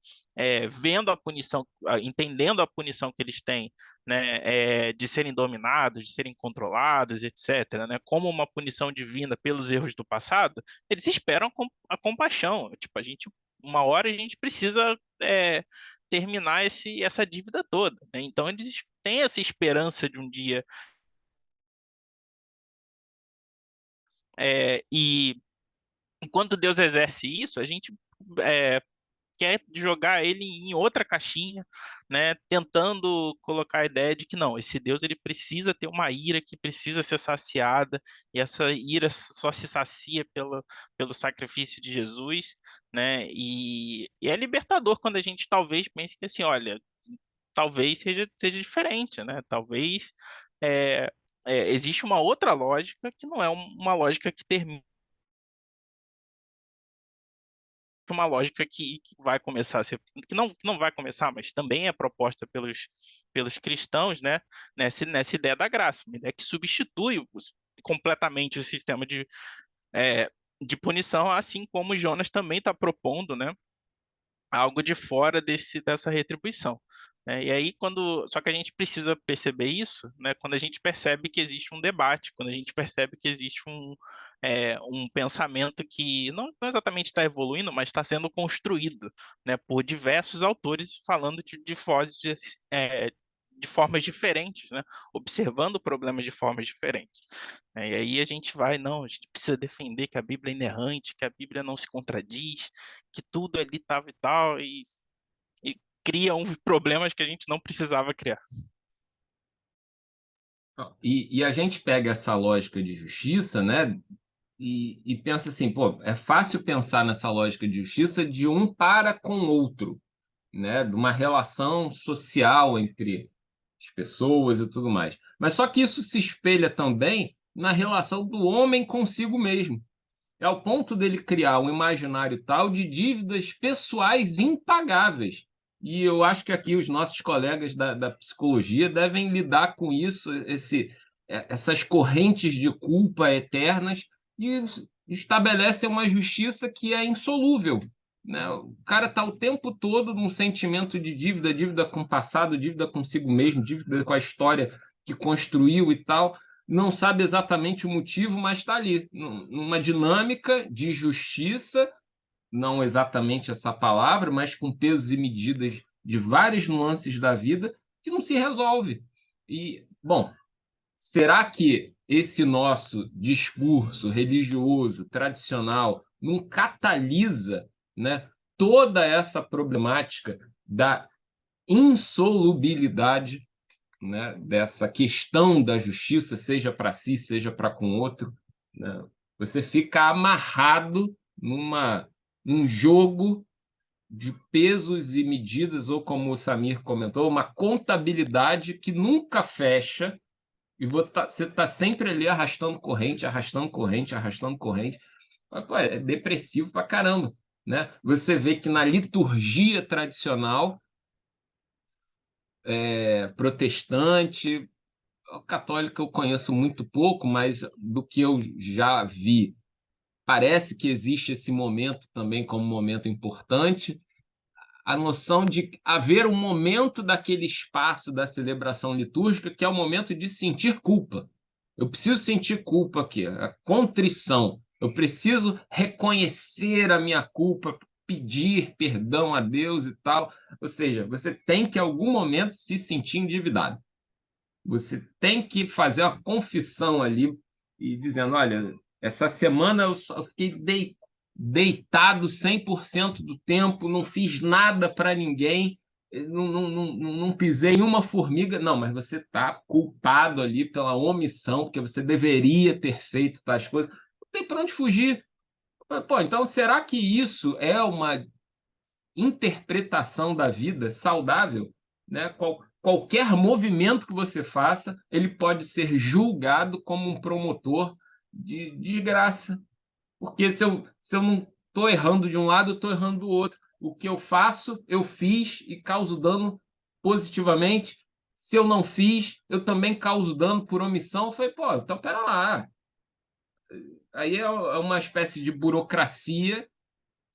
vendo a punição, entendendo a punição que eles têm, né, de serem dominados, de serem controlados, etc., né, como uma punição divina pelos erros do passado, eles esperam a compaixão. Tipo, uma hora a gente precisa terminar essa dívida toda, né? Então eles têm essa esperança de um dia e enquanto Deus exerce isso, a gente é, quer jogar ele em outra caixinha, né, tentando colocar a ideia de que não, esse Deus ele precisa ter uma ira que precisa ser saciada, e essa ira só se sacia pelo sacrifício de Jesus, né, e é libertador quando a gente talvez pense que assim, olha, talvez seja diferente, né, talvez é, existe uma outra lógica que não é uma lógica que termina uma lógica que vai começar a ser, que não vai começar, mas também é proposta pelos cristãos, né? Nessa ideia da graça, uma ideia que substitui completamente o sistema de punição, assim como Jonas também está propondo, né? Algo de fora dessa retribuição. Né? E aí, só que a gente precisa perceber isso, né, quando a gente percebe que existe um debate, quando a gente percebe que existe um pensamento que não exatamente está evoluindo, mas está sendo construído, né, por diversos autores falando de formas diferentes, né, observando problemas de formas diferentes. Né? E aí a gente a gente precisa defender que a Bíblia é inerrante, que a Bíblia não se contradiz, que tudo ali estava e tal, e cria problemas que a gente não precisava criar. E a gente pega essa lógica de justiça, né? E pensa assim, pô, é fácil pensar nessa lógica de justiça de um para com o outro, né? De uma relação social entre as pessoas e tudo mais. Mas só que isso se espelha também na relação do homem consigo mesmo. É ao ponto dele criar um imaginário tal de dívidas pessoais impagáveis. E eu acho que aqui os nossos colegas da psicologia devem lidar com isso, essas correntes de culpa eternas, e estabelecem uma justiça que é insolúvel. Né? O cara está o tempo todo num sentimento de dívida, dívida com o passado, dívida consigo mesmo, dívida com a história que construiu e tal, não sabe exatamente o motivo, mas está ali, numa dinâmica de justiça, não exatamente essa palavra, mas com pesos e medidas de várias nuances da vida que não se resolve. E, bom, será que esse nosso discurso religioso tradicional não catalisa, né, toda essa problemática da insolubilidade, né, dessa questão da justiça, seja para si, seja para com outro, né? Você fica amarrado num jogo de pesos e medidas, ou como o Samir comentou, uma contabilidade que nunca fecha, e você está sempre ali arrastando corrente, arrastando corrente, arrastando corrente. Mas, pô, é depressivo pra caramba, né? Você vê que na liturgia tradicional protestante, católica eu conheço muito pouco, mas do que eu já vi, parece que existe esse momento também como um momento importante. A noção de haver um momento daquele espaço da celebração litúrgica que é o momento de sentir culpa. Eu preciso sentir culpa aqui, a contrição. Eu preciso reconhecer a minha culpa pedir perdão a Deus e tal. Ou seja, você tem que, em algum momento, se sentir endividado. Você tem que fazer uma confissão ali e dizendo, olha, essa semana eu só fiquei deitado 100% do tempo, não fiz nada para ninguém, não pisei em uma formiga. Não, mas você está culpado ali pela omissão, porque você deveria ter feito tais coisas. Não tem para onde fugir. Pô, então, será que isso é uma interpretação da vida saudável? Né? Qualquer movimento que você faça, ele pode ser julgado como um promotor de desgraça. Porque se eu não estou errando de um lado, eu estou errando do outro. O que eu faço, eu fiz e causo dano positivamente. Se eu não fiz, eu também causo dano por omissão. Eu falei, pô, então pera lá. Aí é uma espécie de burocracia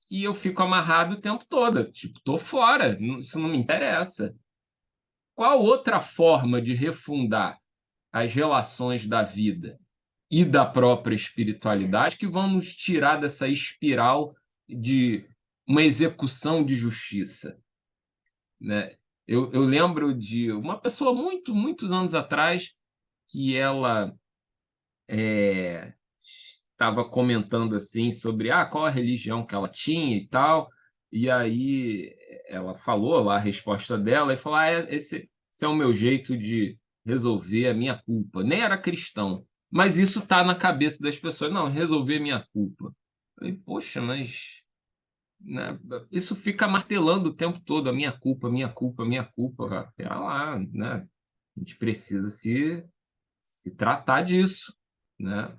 que eu fico amarrado o tempo todo. Tipo, tô fora, isso não me interessa. Qual outra forma de refundar as relações da vida e da própria espiritualidade que vão nos tirar dessa espiral de uma execução de justiça, né? Eu lembro de uma pessoa muitos anos atrás que ela estava comentando assim sobre qual a religião que ela tinha e tal, e aí ela falou lá a resposta dela e falou: esse é o meu jeito de resolver a minha culpa. Nem era cristão, mas isso está na cabeça das pessoas. Não, resolver a minha culpa. Eu falei, poxa, mas né, isso fica martelando o tempo todo, a minha culpa, minha culpa, minha culpa. Pera lá, né? A gente precisa se tratar disso, né?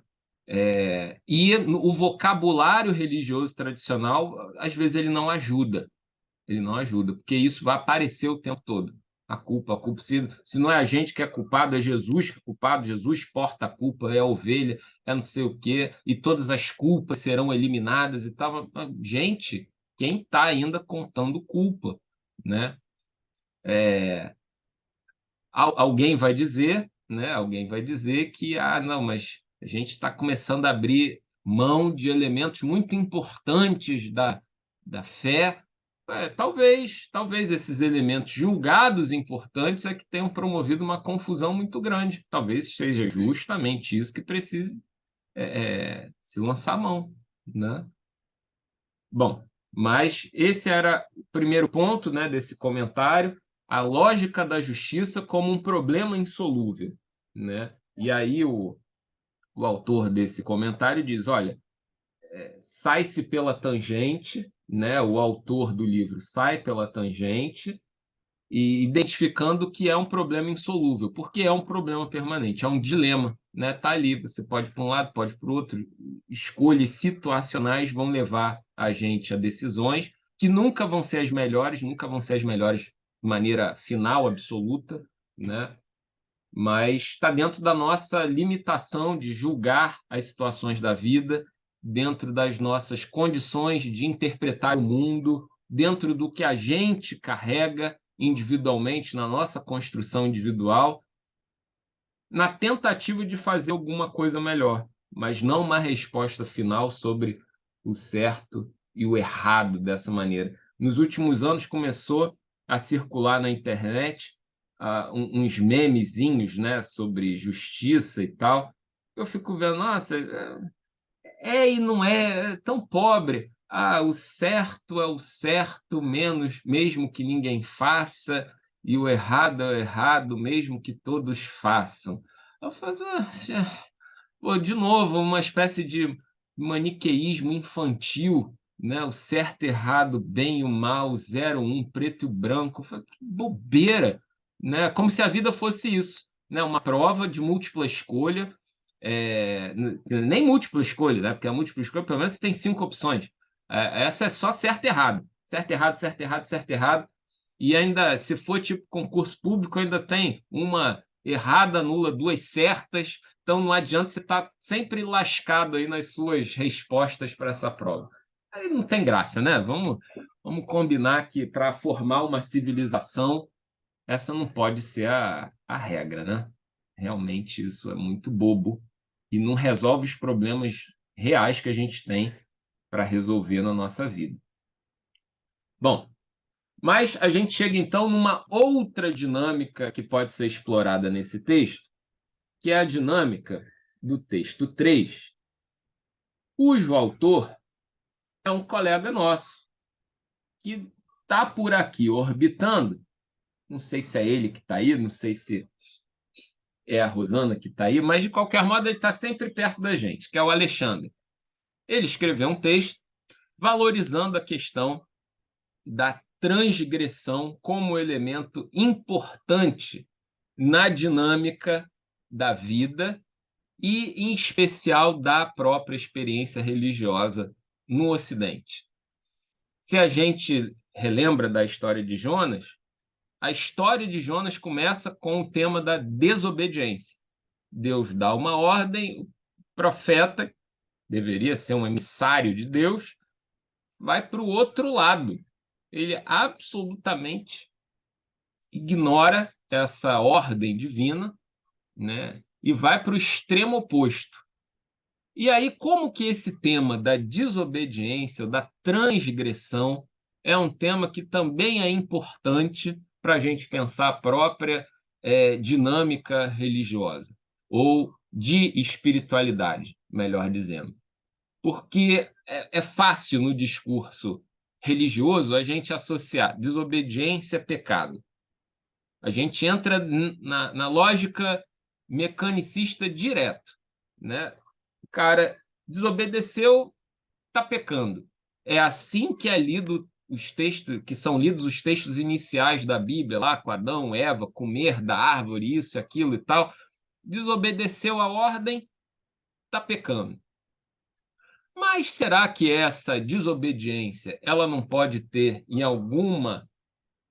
E o vocabulário religioso tradicional, às vezes, ele não ajuda, porque isso vai aparecer o tempo todo. A culpa, se não é a gente que é culpado, é Jesus que é culpado, Jesus porta a culpa, é a ovelha, é não sei o quê, e todas as culpas serão eliminadas e tal. Gente, quem está ainda contando culpa, né? Alguém vai dizer, né? Alguém vai dizer que, não, mas a gente está começando a abrir mão de elementos muito importantes da fé. Talvez esses elementos julgados importantes é que tenham promovido uma confusão muito grande. Talvez seja justamente isso que precise se lançar a mão, né? Bom, mas esse era o primeiro ponto, né, desse comentário, a lógica da justiça como um problema insolúvel, né? E aí o autor desse comentário diz, olha, sai-se pela tangente, né? O autor do livro sai pela tangente e identificando que é um problema insolúvel, porque é um problema permanente, é um dilema, né? Tá ali, você pode ir para um lado, pode para o outro. Escolhas situacionais vão levar a gente a decisões que nunca vão ser as melhores, nunca vão ser as melhores de maneira final, absoluta, né? Mas está dentro da nossa limitação de julgar as situações da vida, dentro das nossas condições de interpretar o mundo, dentro do que a gente carrega individualmente na nossa construção individual, na tentativa de fazer alguma coisa melhor, mas não uma resposta final sobre o certo e o errado dessa maneira. Nos últimos anos começou a circular na internet uns memezinhos, né, sobre justiça e tal. Eu fico vendo, nossa, e não é tão pobre. O certo é o certo, menos, mesmo que ninguém faça, e o errado é o errado, mesmo que todos façam. Eu falo, pô, de novo, uma espécie de maniqueísmo infantil, né? O certo, errado, bem e o mal, 0, 1, preto e branco. Eu falo, que bobeira, né? Como se a vida fosse isso, né? Uma prova de múltipla escolha, nem múltipla escolha, né? Porque a múltipla escolha, pelo menos, você tem 5 opções. Essa é só certo e errado. Certo, errado, certo, errado, certo, errado. E ainda, se for tipo concurso público, ainda tem uma errada, nula, 2 certas. Então não adianta você estar sempre lascado aí nas suas respostas para essa prova. Aí não tem graça, né? Vamos combinar que para formar uma civilização, essa não pode ser a regra, né? Realmente isso é muito bobo e não resolve os problemas reais que a gente tem para resolver na nossa vida. Bom, mas a gente chega então numa outra dinâmica que pode ser explorada nesse texto, que é a dinâmica do texto 3, cujo autor é um colega nosso, que está por aqui orbitando. Não sei se é ele que está aí, não sei se é a Rosana que está aí, mas de qualquer modo ele está sempre perto da gente, que é o Alexandre. Ele escreveu um texto valorizando a questão da transgressão como elemento importante na dinâmica da vida e, em especial, da própria experiência religiosa no Ocidente. Se a gente relembra da história de Jonas, a história de Jonas começa com o tema da desobediência. Deus dá uma ordem, o profeta, deveria ser um emissário de Deus, vai para o outro lado. Ele absolutamente ignora essa ordem divina, né, e vai para o extremo oposto. E aí, como que esse tema da desobediência, ou da transgressão, é um tema que também é importante para a gente pensar a própria dinâmica religiosa, ou de espiritualidade, melhor dizendo. Porque é fácil no discurso religioso a gente associar desobediência a pecado. A gente entra na lógica mecanicista direto, né? O cara desobedeceu, está pecando. É assim que é lido os textos, que são lidos os textos iniciais da Bíblia, lá com Adão, Eva, comer da árvore, isso, aquilo e tal. Desobedeceu a ordem, está pecando. Mas será que essa desobediência ela não pode ter, em alguma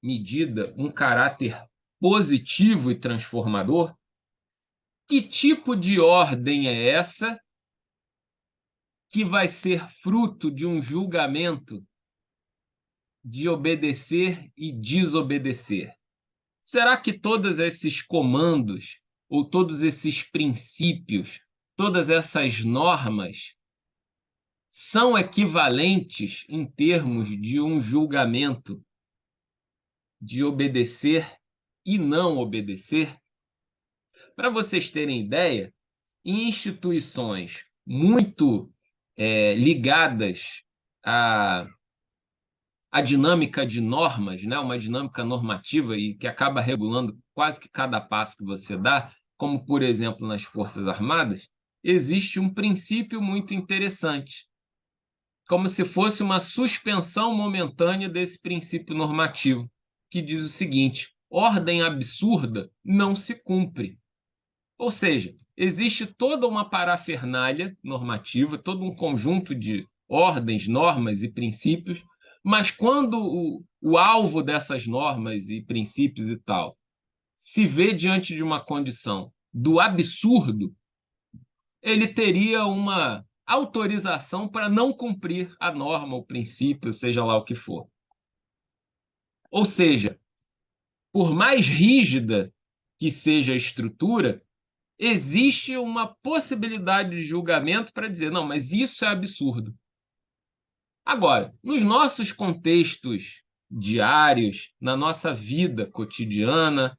medida, um caráter positivo e transformador? Que tipo de ordem é essa que vai ser fruto de um julgamento de obedecer e desobedecer? Será que todos esses comandos, ou todos esses princípios, todas essas normas são equivalentes em termos de um julgamento de obedecer e não obedecer? Para vocês terem ideia, em instituições muito ligadas à dinâmica de normas, né? Uma dinâmica normativa e que acaba regulando quase que cada passo que você dá, como, por exemplo, nas Forças Armadas, existe um princípio muito interessante, como se fosse uma suspensão momentânea desse princípio normativo, que diz o seguinte: ordem absurda não se cumpre. Ou seja, existe toda uma parafernália normativa, todo um conjunto de ordens, normas e princípios, mas quando o alvo dessas normas e princípios e tal se vê diante de uma condição do absurdo, ele teria uma autorização para não cumprir a norma, o princípio, seja lá o que for. Ou seja, por mais rígida que seja a estrutura, existe uma possibilidade de julgamento para dizer, não, mas isso é absurdo. Agora, nos nossos contextos diários, na nossa vida cotidiana,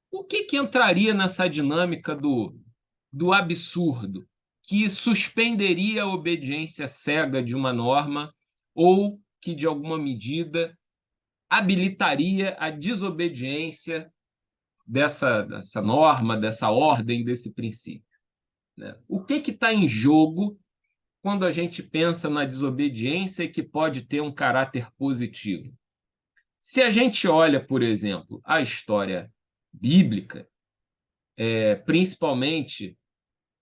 o que entraria nessa dinâmica do absurdo, que suspenderia a obediência cega de uma norma ou que, de alguma medida, habilitaria a desobediência dessa norma, dessa ordem, desse princípio, né? O que está em jogo quando a gente pensa na desobediência que pode ter um caráter positivo? Se a gente olha, por exemplo, a história bíblica, principalmente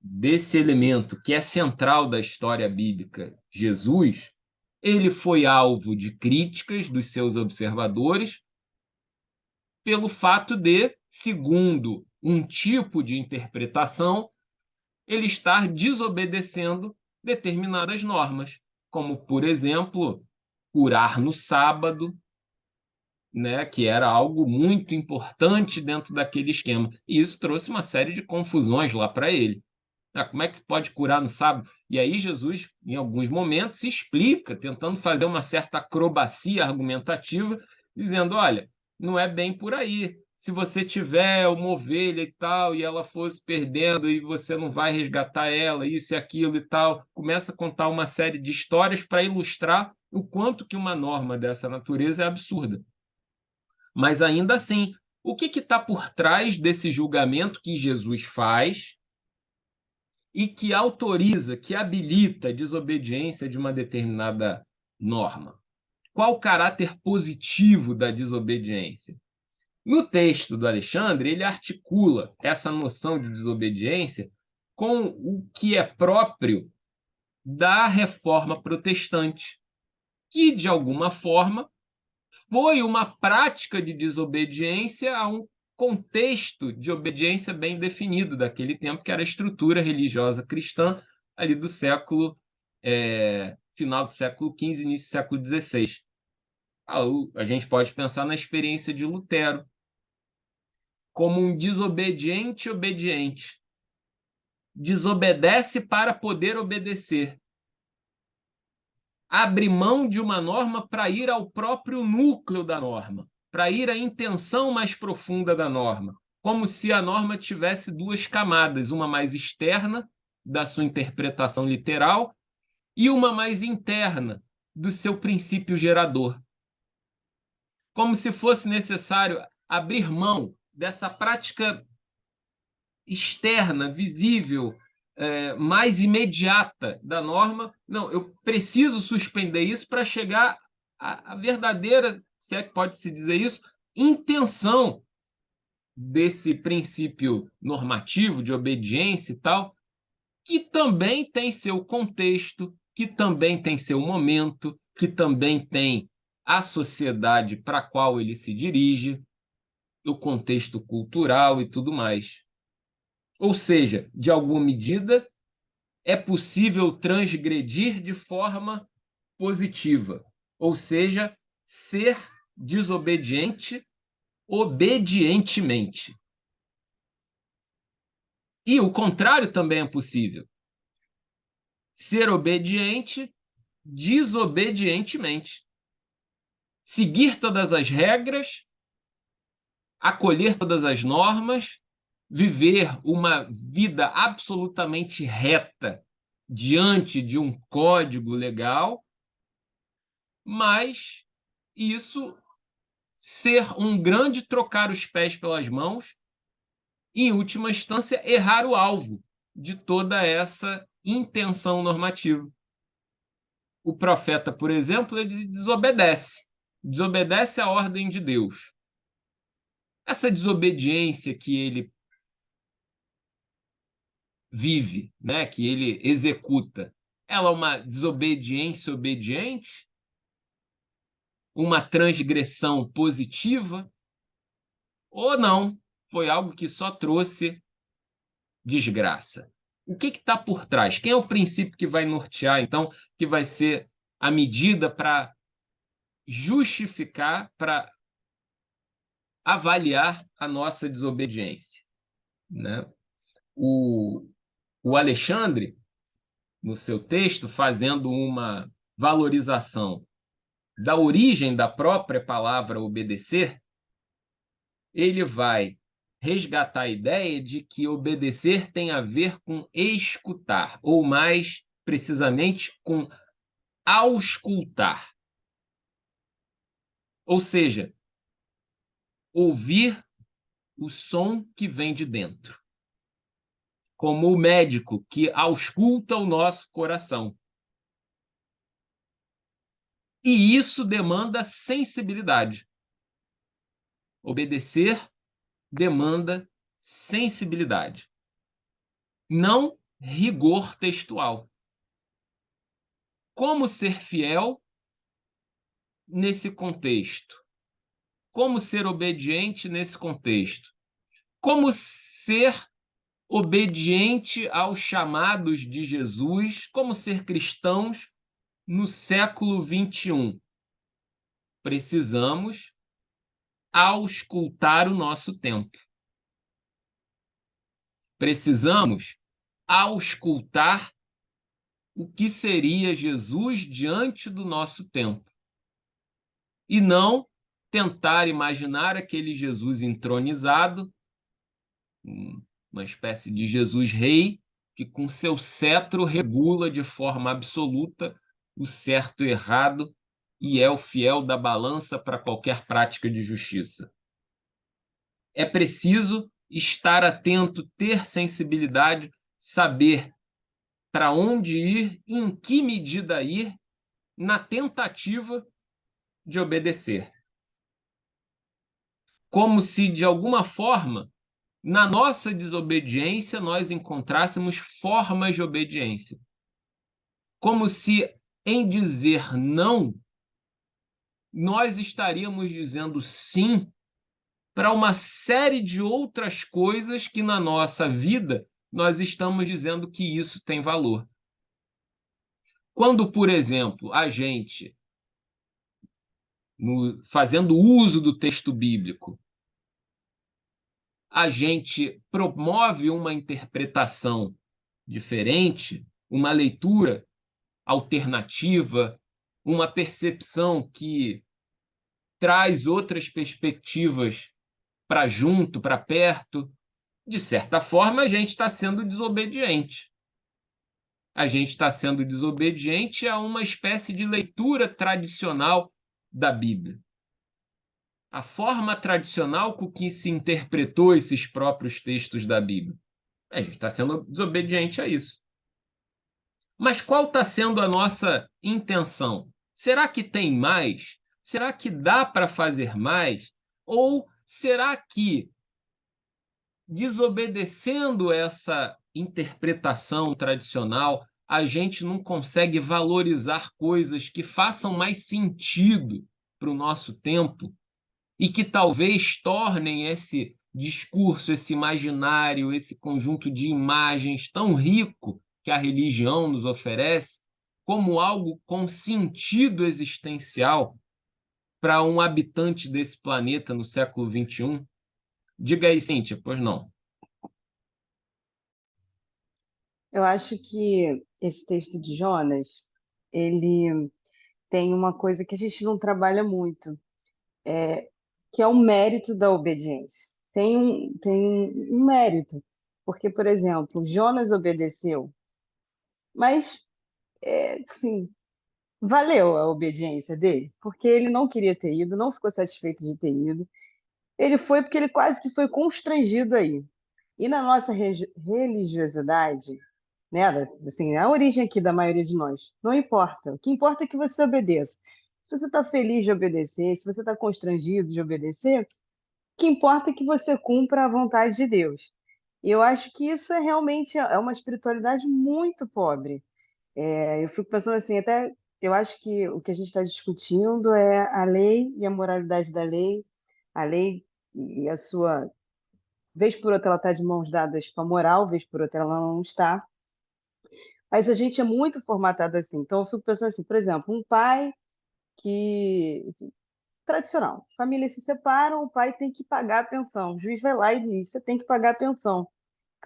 desse elemento que é central da história bíblica, Jesus, ele foi alvo de críticas dos seus observadores pelo fato de, segundo um tipo de interpretação, ele estar desobedecendo determinadas normas, como, por exemplo, curar no sábado, né, que era algo muito importante dentro daquele esquema. E isso trouxe uma série de confusões lá para ele. Como é que pode curar no sábado? E aí Jesus, em alguns momentos, explica, tentando fazer uma certa acrobacia argumentativa, dizendo, olha, não é bem por aí. Se você tiver uma ovelha e tal, e ela fosse perdendo, e você não vai resgatar ela, isso e aquilo e tal, começa a contar uma série de histórias para ilustrar o quanto que uma norma dessa natureza é absurda. Mas ainda assim, o que está por trás desse julgamento que Jesus faz e que autoriza, que habilita a desobediência de uma determinada norma? Qual o caráter positivo da desobediência? No texto do Alexandre, ele articula essa noção de desobediência com o que é próprio da reforma protestante, que, de alguma forma, foi uma prática de desobediência a um contexto de obediência bem definido daquele tempo, que era a estrutura religiosa cristã ali do século final do século XV, início do século XVI. A gente pode pensar na experiência de Lutero como um desobediente obediente. Desobedece para poder obedecer. Abre mão de uma norma para ir ao próprio núcleo da norma, para ir à intenção mais profunda da norma, como se a norma tivesse duas camadas, uma mais externa, da sua interpretação literal, e uma mais interna, do seu princípio gerador. Como se fosse necessário abrir mão dessa prática externa, visível, mais imediata da norma. Não, eu preciso suspender isso para chegar à verdadeira, se é que pode-se dizer isso, intenção desse princípio normativo de obediência e tal, que também tem seu contexto, que também tem seu momento, que também tem a sociedade para a qual ele se dirige, o contexto cultural e tudo mais. Ou seja, de alguma medida, é possível transgredir de forma positiva, ou seja, ser desobediente obedientemente. E o contrário também é possível. Ser obediente desobedientemente. Seguir todas as regras, acolher todas as normas, viver uma vida absolutamente reta diante de um código legal, mas isso ser um grande trocar os pés pelas mãos e, em última instância, errar o alvo de toda essa intenção normativa. O profeta, por exemplo, ele desobedece à ordem de Deus. Essa desobediência que ele vive, né, que ele executa, ela é uma desobediência obediente? Uma transgressão positiva? Ou não? Foi algo que só trouxe desgraça. O que está por trás? Quem é o princípio que vai nortear, então, que vai ser a medida para justificar, para avaliar a nossa desobediência, né? O Alexandre, no seu texto, fazendo uma valorização da origem da própria palavra obedecer, ele vai resgatar a ideia de que obedecer tem a ver com escutar, ou mais precisamente com auscultar. Ou seja, ouvir o som que vem de dentro. Como o médico que ausculta o nosso coração. E isso demanda sensibilidade. Obedecer demanda sensibilidade. Não rigor textual. Como ser fiel nesse contexto? Como ser obediente nesse contexto? Como ser obediente aos chamados de Jesus? Como ser cristãos no século XXI? Precisamos auscultar o nosso tempo. Precisamos auscultar o que seria Jesus diante do nosso tempo. E não tentar imaginar aquele Jesus entronizado, uma espécie de Jesus rei, que com seu cetro regula de forma absoluta o certo e o errado e é o fiel da balança para qualquer prática de justiça. É preciso estar atento, ter sensibilidade, saber para onde ir, em que medida ir, na tentativa de obedecer. Como se, de alguma forma, na nossa desobediência, nós encontrássemos formas de obediência. Como se, em dizer não, nós estaríamos dizendo sim para uma série de outras coisas que na nossa vida nós estamos dizendo que isso tem valor. Quando, por exemplo, a gente, fazendo uso do texto bíblico, a gente promove uma interpretação diferente, uma leitura alternativa, uma percepção que traz outras perspectivas para junto, para perto, de certa forma, a gente está sendo desobediente. A gente está sendo desobediente a uma espécie de leitura tradicional da Bíblia. A forma tradicional com que se interpretou esses próprios textos da Bíblia. A gente está sendo desobediente a isso. Mas qual está sendo a nossa intenção? Será que tem mais? Será que dá para fazer mais? Ou será que, desobedecendo essa interpretação tradicional, a gente não consegue valorizar coisas que façam mais sentido para o nosso tempo e que talvez tornem esse discurso, esse imaginário, esse conjunto de imagens tão rico que a religião nos oferece, como algo com sentido existencial para um habitante desse planeta no século XXI? Diga aí, Cíntia, pois não. Eu acho que esse texto de Jonas, ele tem uma coisa que a gente não trabalha muito, que é o mérito da obediência. Tem um mérito, porque, por exemplo, Jonas obedeceu, mas, assim, valeu a obediência dele, porque ele não queria ter ido, não ficou satisfeito de ter ido. Ele foi porque ele quase que foi constrangido aí. E na nossa religiosidade, né, assim, a origem aqui da maioria de nós, não importa. O que importa é que você obedeça. Se você está feliz de obedecer, se você está constrangido de obedecer, o que importa é que você cumpra a vontade de Deus. E eu acho que isso é realmente uma espiritualidade muito pobre. Eu fico pensando assim, até eu acho que o que a gente está discutindo é a lei e a moralidade da lei, a lei e a sua, vez por outra ela está de mãos dadas com a moral, vez por outra ela não está. Mas a gente é muito formatado assim. Então eu fico pensando assim, por exemplo, um pai que tradicional, famílias se separam, o pai tem que pagar a pensão. O juiz vai lá e diz, você tem que pagar a pensão.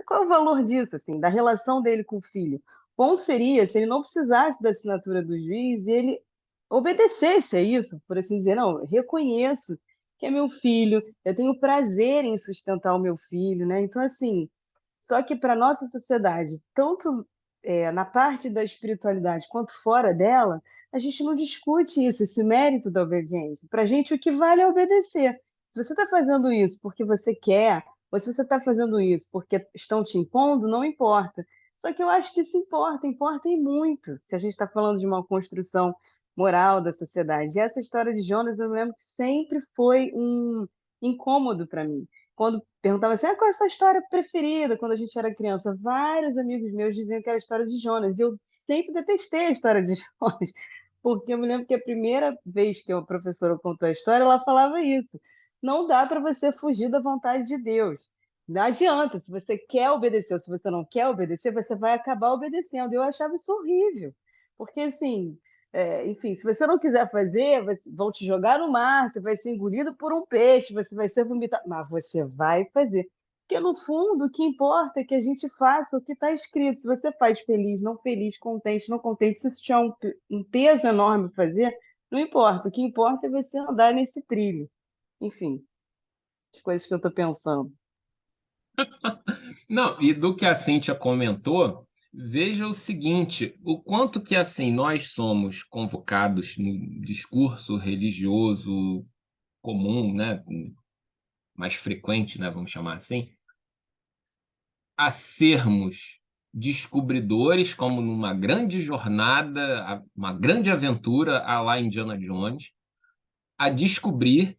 Qual é o valor disso, assim, da relação dele com o filho? Bom seria se ele não precisasse da assinatura do juiz e ele obedecesse a isso, por assim dizer, não, eu reconheço que é meu filho, eu tenho prazer em sustentar o meu filho, né? Então, assim, só que para nossa sociedade, tanto na parte da espiritualidade quanto fora dela, a gente não discute isso, esse mérito da obediência. Para a gente, o que vale é obedecer. Se você está fazendo isso porque você quer, ou se você está fazendo isso porque estão te impondo, não importa. Só que eu acho que isso importa, importa e muito, se a gente está falando de uma construção moral da sociedade. E essa história de Jonas, eu lembro que sempre foi um incômodo para mim. Quando perguntava assim, qual é a sua história preferida quando a gente era criança? Vários amigos meus diziam que era a história de Jonas. E eu sempre detestei a história de Jonas, porque eu me lembro que a primeira vez que a professora contou a história, ela falava isso. Não dá para você fugir da vontade de Deus. Não adianta, se você quer obedecer ou se você não quer obedecer, você vai acabar obedecendo. Eu achava isso horrível, porque assim, enfim, se você não quiser fazer, vão te jogar no mar, você vai ser engolido por um peixe, você vai ser vomitado, mas você vai fazer. Porque, no fundo, o que importa é que a gente faça o que está escrito. Se você faz feliz, não feliz, contente, não contente, se isso tiver um peso enorme para fazer, não importa. O que importa é você andar nesse trilho. Enfim, as coisas que eu estou pensando. Não, e do que a Cíntia comentou, veja o seguinte, o quanto que assim nós somos convocados no discurso religioso comum, né, mais frequente, né, vamos chamar assim, a sermos descobridores, como numa grande jornada, uma grande aventura à la Indiana Jones, a descobrir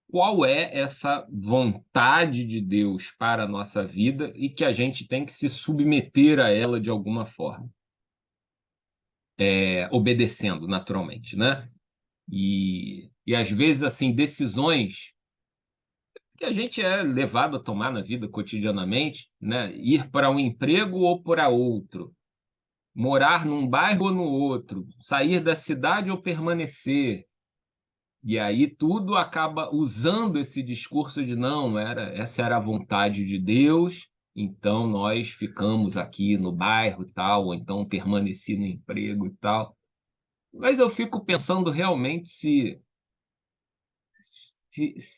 qual é essa vontade de Deus para a nossa vida e que a gente tem que se submeter a ela de alguma forma, obedecendo naturalmente, né? E às vezes, assim, decisões que a gente é levado a tomar na vida cotidianamente, né? Ir para um emprego ou para outro, morar num bairro ou no outro, sair da cidade ou permanecer. E aí tudo acaba usando esse discurso de não, essa era a vontade de Deus, então nós ficamos aqui no bairro e tal, ou então permaneci no emprego e tal. Mas eu fico pensando realmente se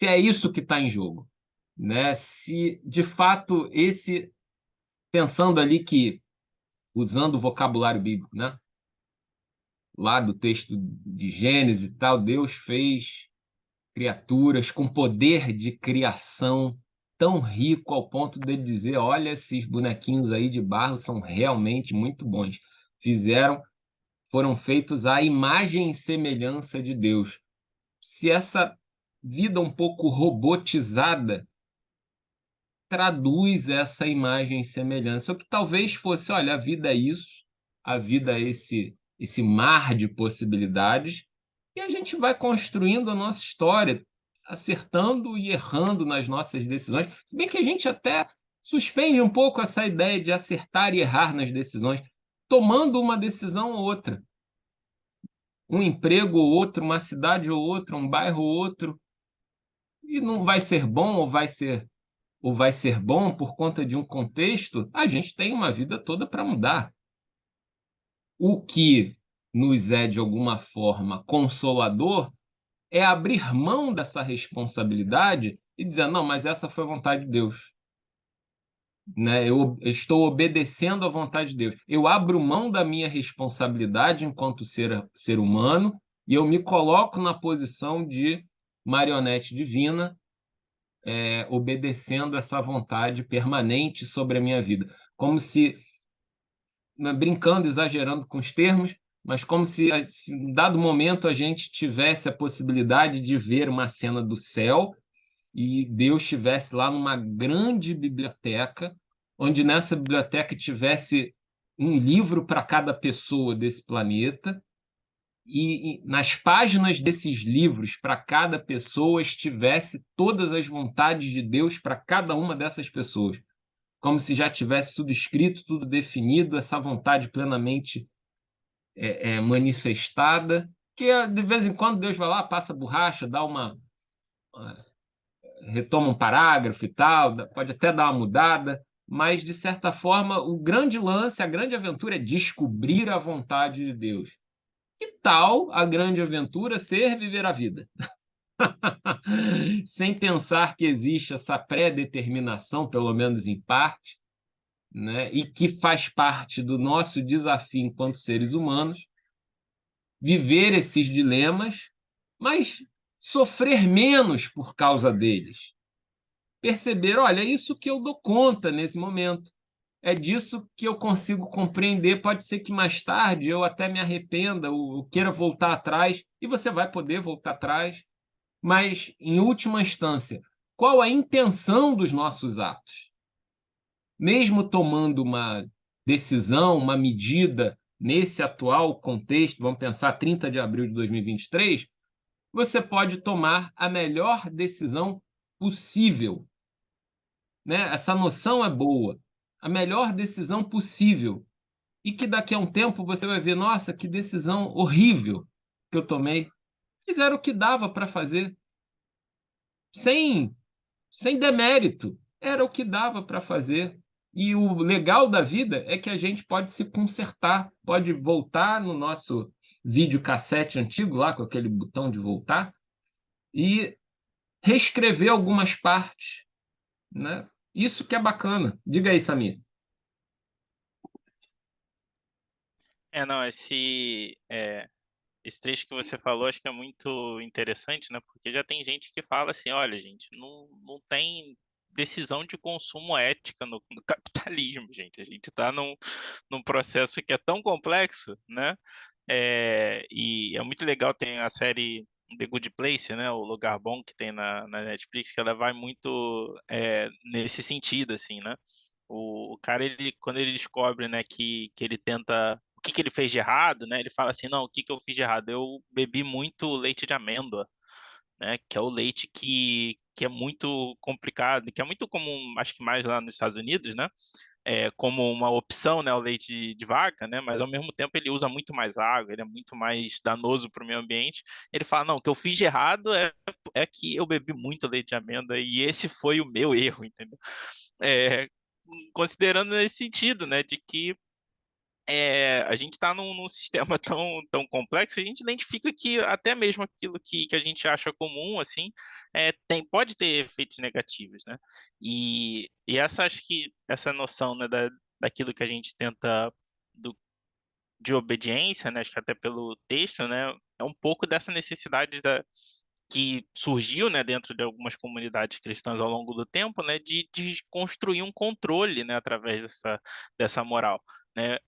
é isso que está em jogo, né? Se de fato pensando ali que, usando o vocabulário bíblico, né? Lá do texto de Gênesis e tal, Deus fez criaturas com poder de criação tão rico ao ponto de dizer: olha, esses bonequinhos aí de barro são realmente muito bons. Foram feitos à imagem e semelhança de Deus. Se essa vida um pouco robotizada traduz essa imagem e semelhança, o que talvez fosse, olha, a vida é isso, a vida é esse mar de possibilidades, e a gente vai construindo a nossa história, acertando e errando nas nossas decisões, se bem que a gente até suspende um pouco essa ideia de acertar e errar nas decisões, tomando uma decisão ou outra, um emprego ou outro, uma cidade ou outra, um bairro ou outro, e não vai ser bom ou vai ser bom por conta de um contexto, a gente tem uma vida toda para mudar. O que nos é, de alguma forma, consolador é abrir mão dessa responsabilidade e dizer: não, mas essa foi a vontade de Deus. Né? Eu estou obedecendo à vontade de Deus. Eu abro mão da minha responsabilidade enquanto ser humano e eu me coloco na posição de marionete divina, obedecendo essa vontade permanente sobre a minha vida. Como se, brincando, exagerando com os termos, mas como se em dado momento a gente tivesse a possibilidade de ver uma cena do céu e Deus estivesse lá numa grande biblioteca, onde nessa biblioteca tivesse um livro para cada pessoa desse planeta, e nas páginas desses livros, para cada pessoa, estivesse todas as vontades de Deus para cada uma dessas pessoas, como se já tivesse tudo escrito, tudo definido, essa vontade plenamente manifestada, que de vez em quando Deus vai lá, passa borracha, retoma um parágrafo e tal, pode até dar uma mudada, mas, de certa forma, o grande lance, a grande aventura é descobrir a vontade de Deus. Que tal a grande aventura ser viver a vida? Sem pensar que existe essa pré-determinação, pelo menos em parte, né? E que faz parte do nosso desafio enquanto seres humanos, viver esses dilemas, mas sofrer menos por causa deles. Perceber, olha, é isso que eu dou conta nesse momento. É disso que eu consigo compreender. Pode ser que mais tarde eu até me arrependa ou queira voltar atrás, e você vai poder voltar atrás. Mas, em última instância, qual a intenção dos nossos atos? Mesmo tomando uma decisão, uma medida nesse atual contexto, vamos pensar 30 de abril de 2023, você pode tomar a melhor decisão possível, né? Essa noção é boa. A melhor decisão possível. E que daqui a um tempo você vai ver, nossa, que decisão horrível que eu tomei. Mas era o que dava para fazer, sem demérito, era o que dava para fazer. E o legal da vida é que a gente pode se consertar, pode voltar no nosso videocassete antigo, lá com aquele botão de voltar, e reescrever algumas partes, né? Isso que é bacana. Diga aí, Samir. Não, esse trecho que você falou acho que é muito interessante, né? Porque já tem gente que fala assim, olha, gente, não tem decisão de consumo ética no capitalismo, gente. A gente está num processo que é tão complexo, né? E é muito legal, tem a série The Good Place, né? O Lugar Bom que tem na Netflix, que ela vai muito nesse sentido, assim, né? O cara, quando ele descobre, né, que ele tenta. O que ele fez de errado, né? Ele fala assim: não, o que eu fiz de errado? Eu bebi muito leite de amêndoa, né? Que é o leite que é muito complicado, que é muito comum, acho que mais lá nos Estados Unidos, né? Como uma opção, né, o leite de vaca, né, mas ao mesmo tempo ele usa muito mais água, ele é muito mais danoso para o meio ambiente. Ele fala, não, o que eu fiz de errado é que eu bebi muito leite de amêndoa e esse foi o meu erro, entendeu? É, considerando nesse sentido, né, de que a gente está num sistema tão complexo, a gente identifica que até mesmo aquilo que a gente acha comum, assim, pode ter efeitos negativos, né? E acho que essa noção, né, daquilo que a gente tenta do, de obediência, né, acho que até pelo texto, né, é um pouco dessa necessidade que surgiu, né, dentro de algumas comunidades cristãs ao longo do tempo, né, de construir um controle, né, através dessa moral, né?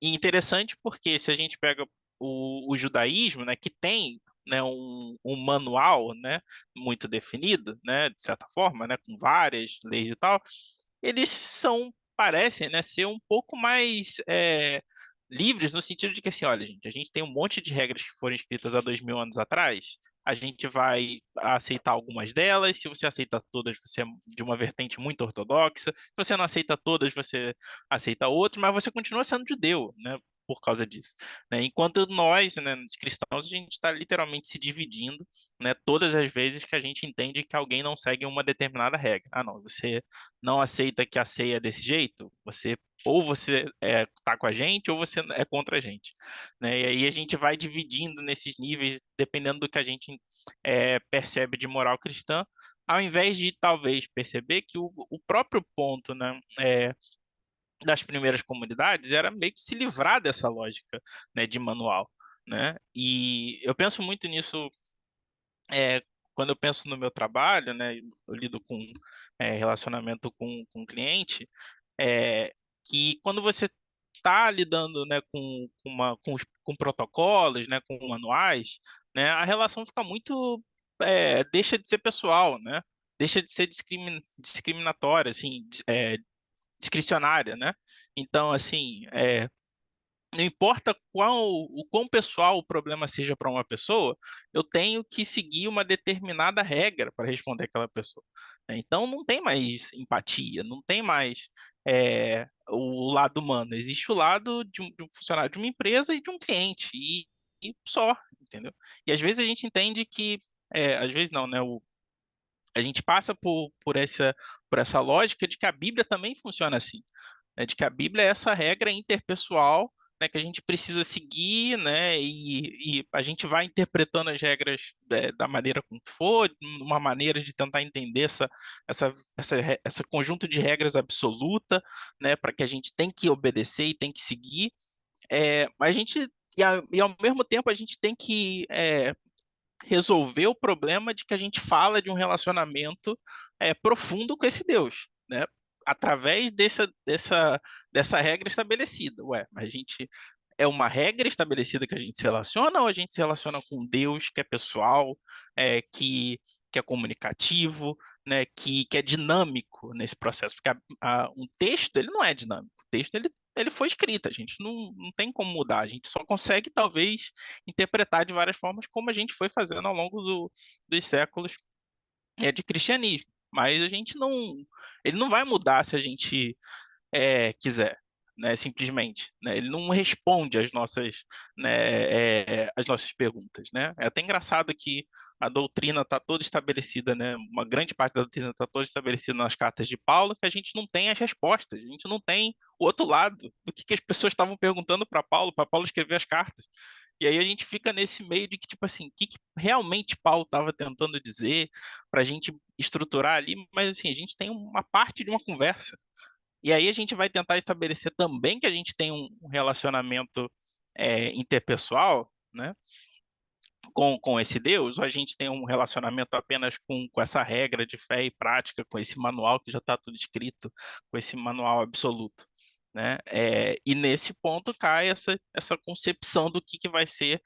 E interessante porque se a gente pega o judaísmo, né, que tem, né, um manual, né, muito definido, né, de certa forma, né, com várias leis e tal, eles parecem, né, ser um pouco mais livres no sentido de que assim, olha, gente, a gente tem um monte de regras que foram escritas há 2000 anos atrás, a gente vai aceitar algumas delas. Se você aceita todas, você é de uma vertente muito ortodoxa. Se você não aceita todas, você aceita outras, mas você continua sendo judeu, né? Por causa disso, né? Enquanto nós, né, cristãos, a gente está literalmente se dividindo, né? Todas as vezes que a gente entende que alguém não segue uma determinada regra. Ah, não, você não aceita que a ceia é desse jeito? Ou você tá com a gente ou você é contra a gente, né? E aí a gente vai dividindo nesses níveis, dependendo do que a gente percebe de moral cristã, ao invés de talvez perceber que o próprio ponto, né, das primeiras comunidades era meio que se livrar dessa lógica, né, de manual, né? E eu penso muito nisso quando eu penso no meu trabalho, né? Eu lido com relacionamento com cliente, que quando você está lidando, né, com protocolos, né, com manuais, né, a relação fica muito deixa de ser pessoal, né? Deixa de ser discriminatória, assim, discricionária, né? Então, assim, não importa o quão pessoal o problema seja para uma pessoa, eu tenho que seguir uma determinada regra para responder aquela pessoa, né? Então não tem mais empatia, não tem mais o lado humano. Existe o lado de um funcionário de uma empresa e de um cliente, e só, entendeu? E às vezes a gente entende que, às vezes não, né? A gente passa por essa lógica de que a Bíblia também funciona assim, né, de que a Bíblia é essa regra interpessoal, né, que a gente precisa seguir, né, e a gente vai interpretando as regras da maneira como for, uma maneira de tentar entender essa conjunto de regras absoluta, né, para que a gente tem que obedecer e tem que seguir, mas a gente e ao mesmo tempo a gente tem que resolver o problema de que a gente fala de um relacionamento profundo com esse Deus, né? Através dessa regra estabelecida. Ué, mas a gente é uma regra estabelecida que a gente se relaciona ou a gente se relaciona com Deus que é pessoal, que é comunicativo, né? Que é dinâmico nesse processo? Porque um texto ele não é dinâmico. O texto ele foi escrito, a gente não tem como mudar, a gente só consegue talvez interpretar de várias formas como a gente foi fazendo ao longo dos séculos de cristianismo. Mas a gente ele não vai mudar se a gente quiser, né, simplesmente, né? Ele não responde às nossas perguntas, né? É até engraçado que a doutrina está toda estabelecida, né? Uma grande parte da doutrina está toda estabelecida nas cartas de Paulo, que a gente não tem as respostas, a gente não tem o outro lado do que as pessoas estavam perguntando para Paulo escrever as cartas. E aí a gente fica nesse meio de que, tipo assim, o que realmente Paulo estava tentando dizer para a gente estruturar ali, mas assim, a gente tem uma parte de uma conversa. E aí a gente vai tentar estabelecer também que a gente tem um relacionamento interpessoal, né, com esse Deus, ou a gente tem um relacionamento apenas com essa regra de fé e prática, com esse manual que já está tudo escrito, com esse manual absoluto, né? E nesse ponto cai essa concepção do que vai ser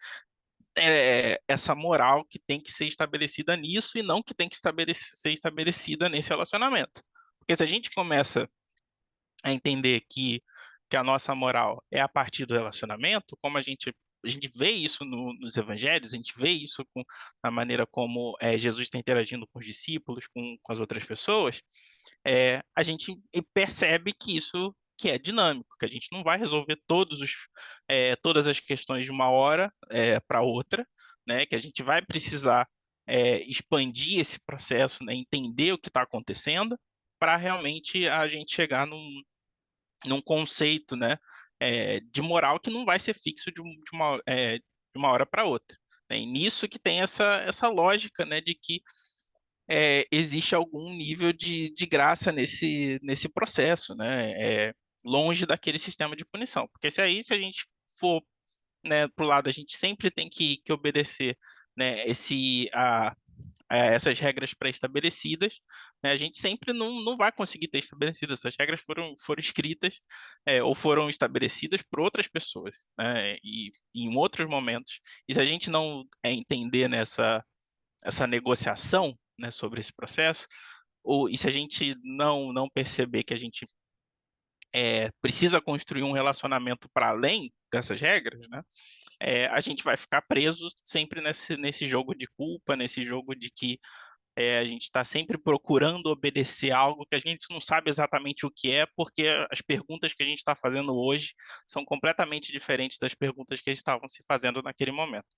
essa moral que tem que ser estabelecida nisso e não que tem que ser estabelecida nesse relacionamento. Porque se a gente começa a entender que a nossa moral é a partir do relacionamento, como a gente vê isso nos evangelhos, a gente vê isso na maneira como Jesus está interagindo com os discípulos, com as outras pessoas, a gente percebe que isso que é dinâmico, que a gente não vai resolver todas as questões de uma hora para outra, né? Que a gente vai precisar expandir esse processo, né? Entender o que está acontecendo, para realmente a gente chegar num conceito, né, de moral que não vai ser fixo de uma hora para outra, né? E nisso que tem essa lógica, né, de que existe algum nível de graça nesse processo, né, longe daquele sistema de punição. Porque se a gente for, né, para o lado, a gente sempre tem que obedecer, né, essas regras pré-estabelecidas, né, a gente sempre não vai conseguir ter estabelecidas. Essas regras foram escritas ou foram estabelecidas por outras pessoas, né, e em outros momentos. E se a gente não entender essa negociação, né, sobre esse processo, e se a gente não perceber que a gente precisa construir um relacionamento para além dessas regras, né, a gente vai ficar preso sempre nesse jogo de culpa, nesse jogo de que a gente está sempre procurando obedecer algo que a gente não sabe exatamente o que é, porque as perguntas que a gente está fazendo hoje são completamente diferentes das perguntas que eles estavam se fazendo naquele momento.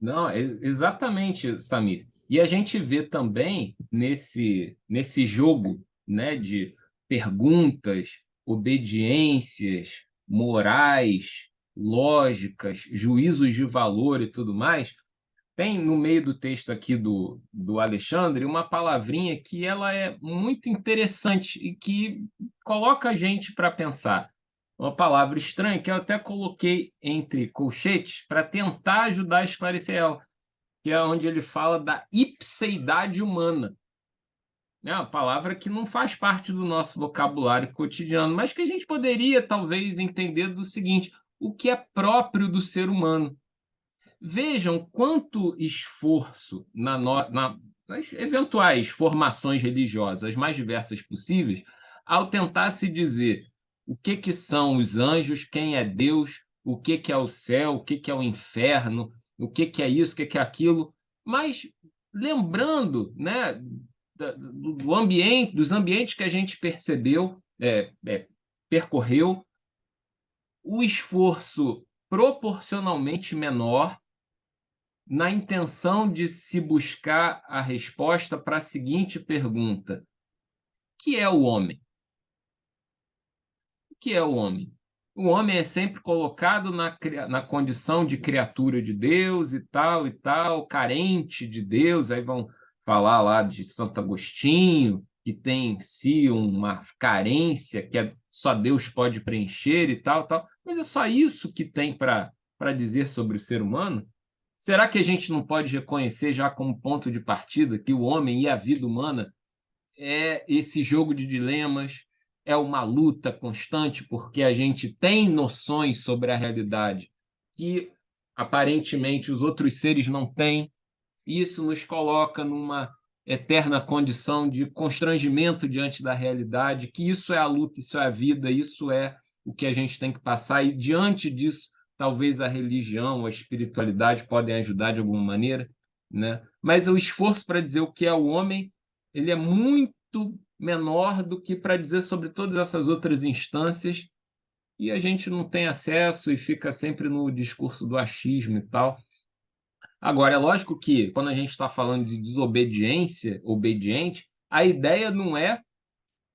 Não, exatamente, Samir. E a gente vê também nesse jogo, né, de perguntas, obediências, morais, lógicas, juízos de valor e tudo mais, tem no meio do texto aqui do Alexandre uma palavrinha que ela é muito interessante e que coloca a gente para pensar. Uma palavra estranha que eu até coloquei entre colchetes para tentar ajudar a esclarecer ela, que é onde ele fala da ipseidade humana. É uma palavra que não faz parte do nosso vocabulário cotidiano, mas que a gente poderia talvez entender do seguinte: o que é próprio do ser humano. Vejam quanto esforço nas eventuais formações religiosas as mais diversas possíveis, ao tentar se dizer o que são os anjos, quem é Deus, o que é o céu, o que é o inferno, o que é isso, o que é aquilo, mas lembrando, né, do ambiente, dos ambientes que a gente percebeu, percorreu, o esforço proporcionalmente menor na intenção de se buscar a resposta para a seguinte pergunta: o que é o homem? O que é o homem? O homem é sempre colocado na condição de criatura de Deus e tal, carente de Deus. Aí vão falar lá de Santo Agostinho, que tem em si uma carência que só Deus pode preencher e tal. Mas é só isso que tem para dizer sobre o ser humano? Será que a gente não pode reconhecer já como ponto de partida que o homem e a vida humana é esse jogo de dilemas, é uma luta constante, porque a gente tem noções sobre a realidade que aparentemente os outros seres não têm. Isso nos coloca numa eterna condição de constrangimento diante da realidade, que isso é a luta, isso é a vida, isso é o que a gente tem que passar, e diante disso, talvez a religião, a espiritualidade podem ajudar de alguma maneira, né? Mas o esforço para dizer o que é o homem, ele é muito muito menor do que para dizer sobre todas essas outras instâncias e a gente não tem acesso e fica sempre no discurso do achismo e tal. Agora, é lógico que quando a gente está falando de desobediência, obediente, a ideia não é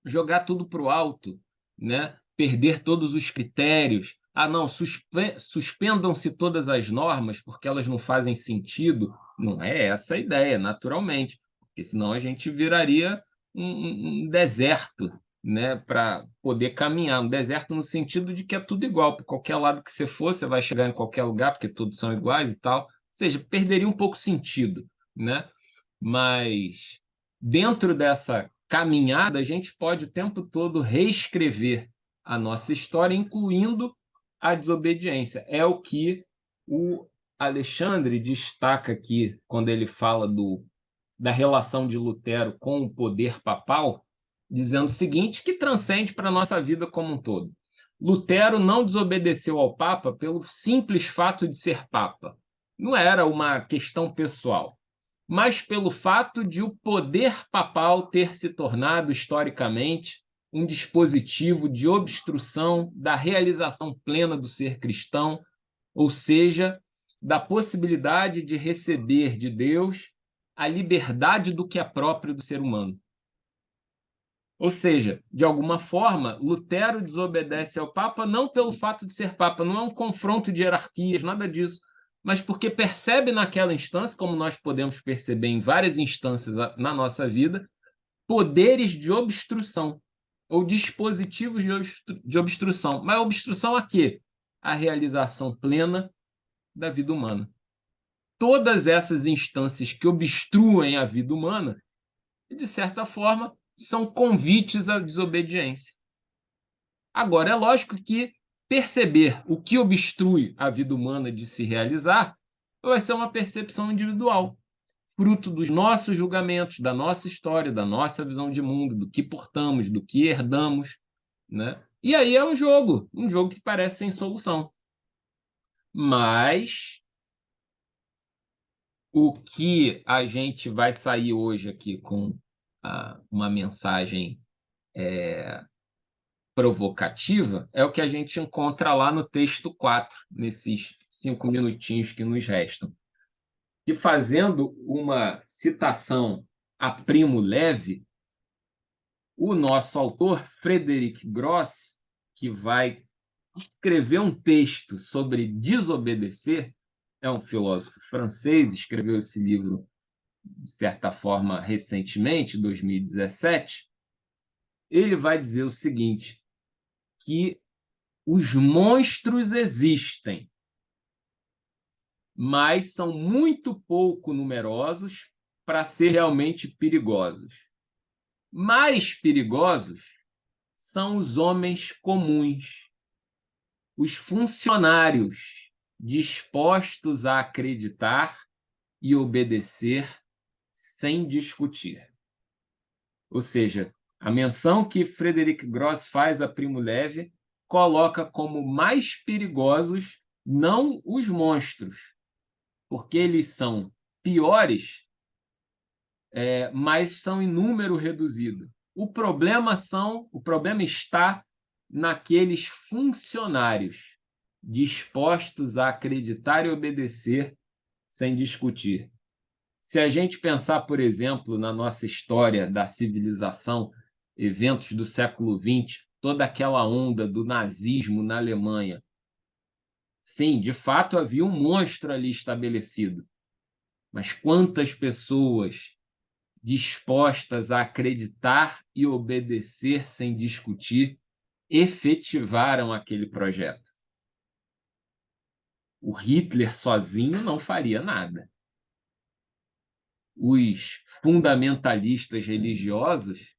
jogar tudo para o alto, né? Perder todos os critérios. Ah, não, suspendam-se todas as normas porque elas não fazem sentido. Não é essa a ideia, naturalmente, porque senão a gente viraria um deserto, né? Para poder caminhar. Um deserto no sentido de que é tudo igual. Por qualquer lado que você for, você vai chegar em qualquer lugar, porque todos são iguais e tal. Ou seja, perderia um pouco sentido, né? Mas dentro dessa caminhada, a gente pode o tempo todo reescrever a nossa história, incluindo a desobediência. É o que o Alexandre destaca aqui quando ele fala da relação de Lutero com o poder papal, dizendo o seguinte, que transcende para a nossa vida como um todo. Lutero não desobedeceu ao Papa pelo simples fato de ser Papa. Não era uma questão pessoal, mas pelo fato de o poder papal ter se tornado, historicamente, um dispositivo de obstrução da realização plena do ser cristão, ou seja, da possibilidade de receber de Deus a liberdade do que é próprio do ser humano. Ou seja, de alguma forma, Lutero desobedece ao Papa não pelo fato de ser Papa, não é um confronto de hierarquias, nada disso, mas porque percebe naquela instância, como nós podemos perceber em várias instâncias na nossa vida, poderes de obstrução ou dispositivos de obstrução. Mas obstrução a quê? A realização plena da vida humana. Todas essas instâncias que obstruem a vida humana, de certa forma, são convites à desobediência. Agora, é lógico que perceber o que obstrui a vida humana de se realizar vai ser uma percepção individual, fruto dos nossos julgamentos, da nossa história, da nossa visão de mundo, do que portamos, do que herdamos, né? E aí é um jogo que parece sem solução. Mas o que a gente vai sair hoje aqui com uma mensagem provocativa é o que a gente encontra lá no texto 4, nesses 5 minutinhos que nos restam. E fazendo uma citação a Primo Levi, o nosso autor, Frederic Gross, que vai escrever um texto sobre desobedecer, é um filósofo francês, escreveu esse livro, de certa forma, recentemente, 2017, ele vai dizer o seguinte, que os monstros existem, mas são muito pouco numerosos para ser realmente perigosos. Mais perigosos são os homens comuns, os funcionários dispostos a acreditar e obedecer sem discutir. Ou seja, a menção que Frederic Gross faz a Primo Levi coloca como mais perigosos não os monstros, porque eles são piores, mas são em número reduzido. O problema está naqueles funcionários dispostos a acreditar e obedecer sem discutir. Se a gente pensar, por exemplo, na nossa história da civilização, eventos do século XX, toda aquela onda do nazismo na Alemanha, sim, de fato havia um monstro ali estabelecido. Mas quantas pessoas dispostas a acreditar e obedecer sem discutir efetivaram aquele projeto? O Hitler sozinho não faria nada. Os fundamentalistas religiosos,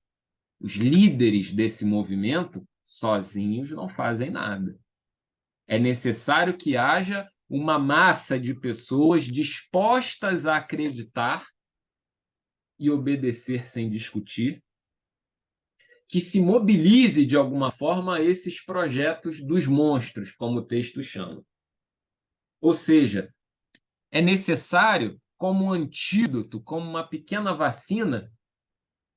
os líderes desse movimento, sozinhos não fazem nada. É necessário que haja uma massa de pessoas dispostas a acreditar e obedecer sem discutir, que se mobilize de alguma forma a esses projetos dos monstros, como o texto chama. Ou seja, é necessário, como um antídoto, como uma pequena vacina,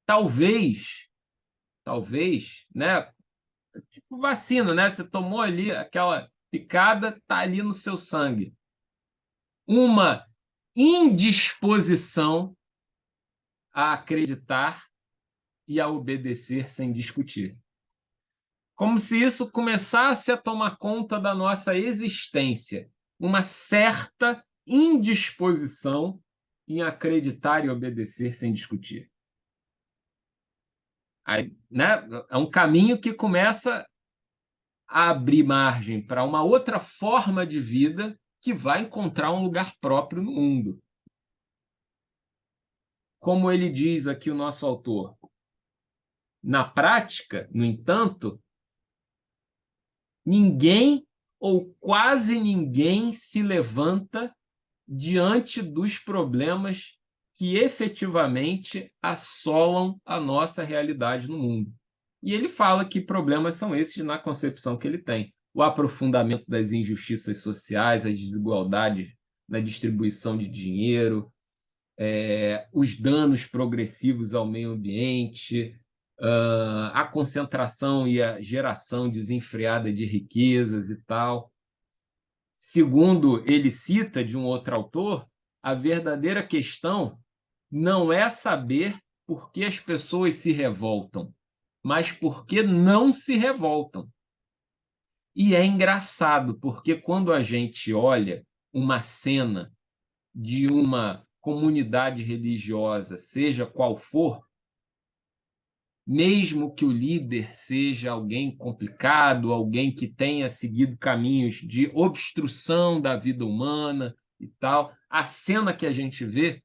talvez, né? Tipo vacina, né? Você tomou ali aquela picada, tá ali no seu sangue. Uma indisposição a acreditar e a obedecer sem discutir. Como se isso começasse a tomar conta da nossa existência, uma certa indisposição em acreditar e obedecer sem discutir. Aí, né, é um caminho que começa a abrir margem para uma outra forma de vida que vai encontrar um lugar próprio no mundo. Como ele diz aqui o nosso autor, na prática, no entanto, ninguém ou quase ninguém se levanta diante dos problemas que efetivamente assolam a nossa realidade no mundo. E ele fala que problemas são esses na concepção que ele tem. O aprofundamento das injustiças sociais, as desigualdades na distribuição de dinheiro, os danos progressivos ao meio ambiente, a concentração e a geração desenfreada de riquezas e tal. Segundo ele cita de um outro autor, a verdadeira questão não é saber por que as pessoas se revoltam, mas por que não se revoltam. E é engraçado, porque quando a gente olha uma cena de uma comunidade religiosa, seja qual for, mesmo que o líder seja alguém complicado, alguém que tenha seguido caminhos de obstrução da vida humana e tal, a cena que a gente vê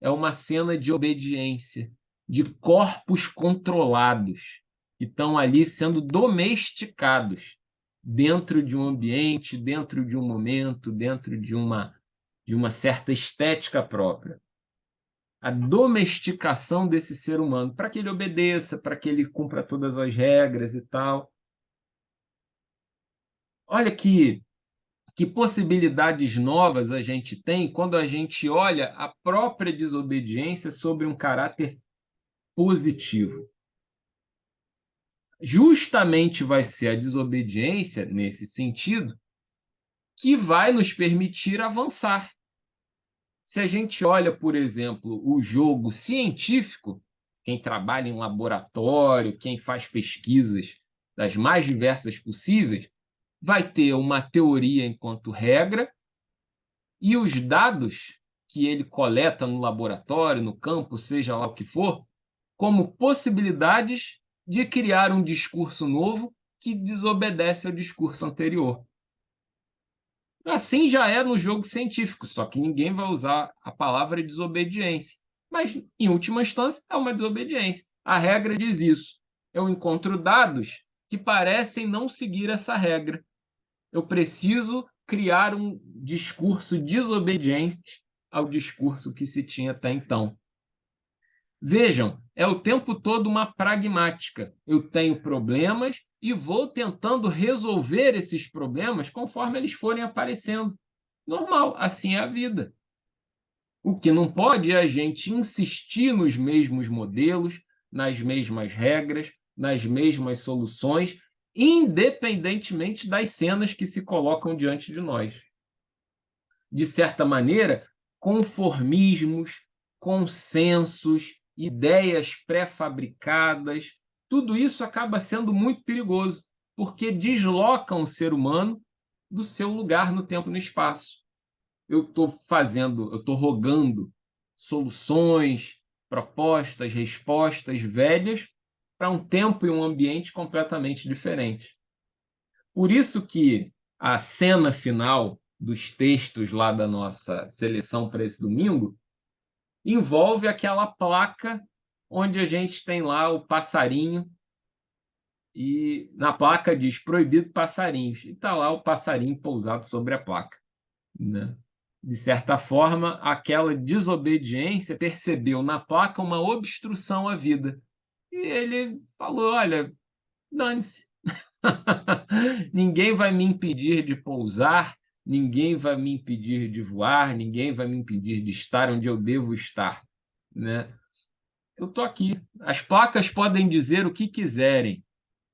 é uma cena de obediência, de corpos controlados, que estão ali sendo domesticados dentro de um ambiente, dentro de um momento, dentro de uma certa estética própria. A domesticação desse ser humano, para que ele obedeça, para que ele cumpra todas as regras e tal. Olha que possibilidades novas a gente tem quando a gente olha a própria desobediência sobre um caráter positivo. Justamente vai ser a desobediência, nesse sentido, que vai nos permitir avançar. Se a gente olha, por exemplo, o jogo científico, quem trabalha em laboratório, quem faz pesquisas das mais diversas possíveis, vai ter uma teoria enquanto regra e os dados que ele coleta no laboratório, no campo, seja lá o que for, como possibilidades de criar um discurso novo que desobedece ao discurso anterior. Assim já é no jogo científico, só que ninguém vai usar a palavra desobediência. Mas, em última instância, é uma desobediência. A regra diz isso. Eu encontro dados que parecem não seguir essa regra. Eu preciso criar um discurso desobediente ao discurso que se tinha até então. Vejam, é o tempo todo uma pragmática. Eu tenho problemas e vou tentando resolver esses problemas conforme eles forem aparecendo. Normal, assim é a vida. O que não pode é a gente insistir nos mesmos modelos, nas mesmas regras, nas mesmas soluções, independentemente das cenas que se colocam diante de nós. De certa maneira, conformismos, consensos, ideias pré-fabricadas, tudo isso acaba sendo muito perigoso, porque deslocam o ser humano do seu lugar no tempo e no espaço. Eu estou rogando soluções, propostas, respostas velhas para um tempo e um ambiente completamente diferentes. Por isso que a cena final dos textos lá da nossa seleção para esse domingo envolve aquela placa onde a gente tem lá o passarinho e na placa diz proibido passarinhos e está lá o passarinho pousado sobre a placa, né? De certa forma, aquela desobediência percebeu na placa uma obstrução à vida. E ele falou, olha, dane-se. Ninguém vai me impedir de pousar, ninguém vai me impedir de voar, ninguém vai me impedir de estar onde eu devo estar, né? eu estou aqui. As placas podem dizer o que quiserem,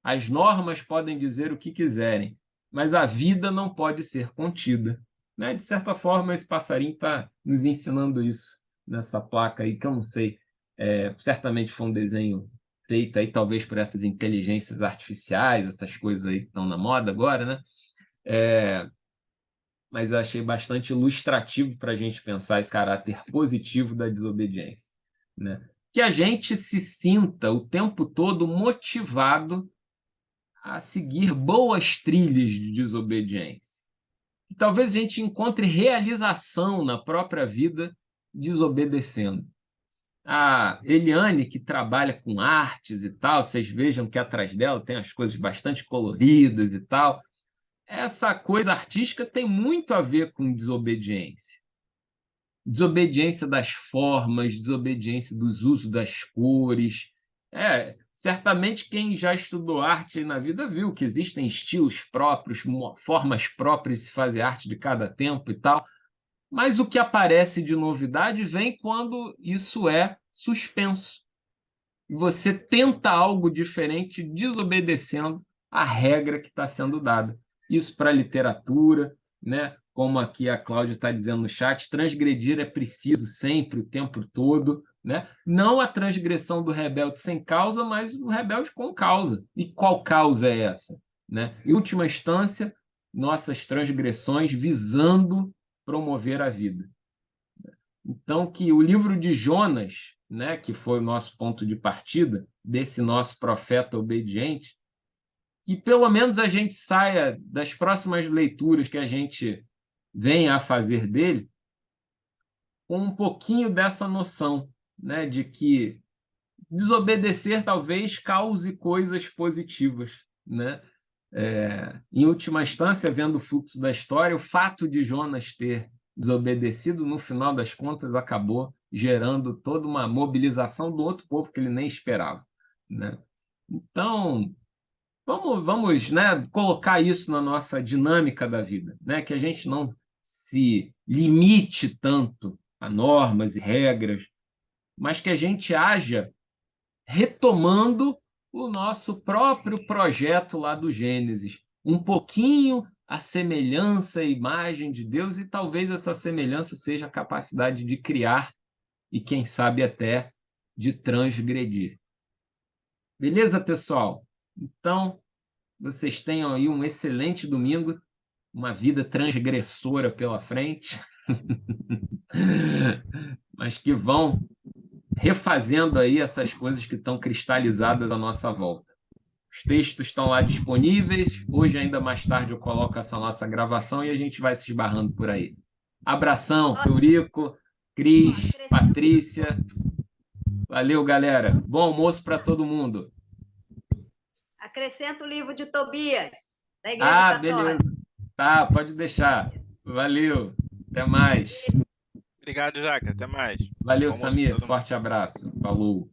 as normas podem dizer o que quiserem, mas a vida não pode ser contida, né? De certa forma, esse passarinho está nos ensinando isso nessa placa aí, que eu não sei, certamente foi um desenho feito aí talvez por essas inteligências artificiais, essas coisas aí que estão na moda agora, né? Mas eu achei bastante ilustrativo para a gente pensar esse caráter positivo da desobediência, né? Que a gente se sinta o tempo todo motivado a seguir boas trilhas de desobediência. E talvez a gente encontre realização na própria vida desobedecendo. A Eliane, que trabalha com artes e tal, vocês vejam que atrás dela tem as coisas bastante coloridas e tal. Essa coisa artística tem muito a ver com desobediência. Desobediência das formas, desobediência dos usos das cores. Certamente quem já estudou arte na vida viu que existem estilos próprios, formas próprias de se fazer arte de cada tempo e tal, mas o que aparece de novidade vem quando isso é suspenso. E você tenta algo diferente, desobedecendo a regra que está sendo dada. Isso para a literatura, né? Como aqui a Cláudia está dizendo no chat, transgredir é preciso sempre, o tempo todo, né? Não a transgressão do rebelde sem causa, mas o rebelde com causa. E qual causa é essa? Né? Em última instância, nossas transgressões visando promover a vida. Então, que o livro de Jonas, né, que foi o nosso ponto de partida, desse nosso profeta obediente, que pelo menos a gente saia das próximas leituras que a gente venha a fazer dele, com um pouquinho dessa noção, né, de que desobedecer talvez cause coisas positivas, né? Em última instância, vendo o fluxo da história, o fato de Jonas ter desobedecido, no final das contas, acabou gerando toda uma mobilização do outro povo que ele nem esperava, né? Então, vamos, né, colocar isso na nossa dinâmica da vida, né? Que a gente não se limite tanto a normas e regras, mas que a gente haja retomando o nosso próprio projeto lá do Gênesis, um pouquinho a semelhança e imagem de Deus, e talvez essa semelhança seja a capacidade de criar e, quem sabe, até de transgredir. Beleza, pessoal? Então, vocês tenham aí um excelente domingo, uma vida transgressora pela frente, mas que vão refazendo aí essas coisas que estão cristalizadas à nossa volta. Os textos estão lá disponíveis. Hoje, ainda mais tarde, eu coloco essa nossa gravação e a gente vai se esbarrando por aí. Abração, Eurico, Cris, Patrícia. Valeu, galera. Bom almoço para todo mundo. Acrescenta o livro de Tobias, da Igreja Católica. Beleza. Tá, pode deixar. Valeu. Até mais. Obrigado, Jaca. Até mais. Valeu, Bom almoço pra Samir. todo mundo. Forte abraço. Falou.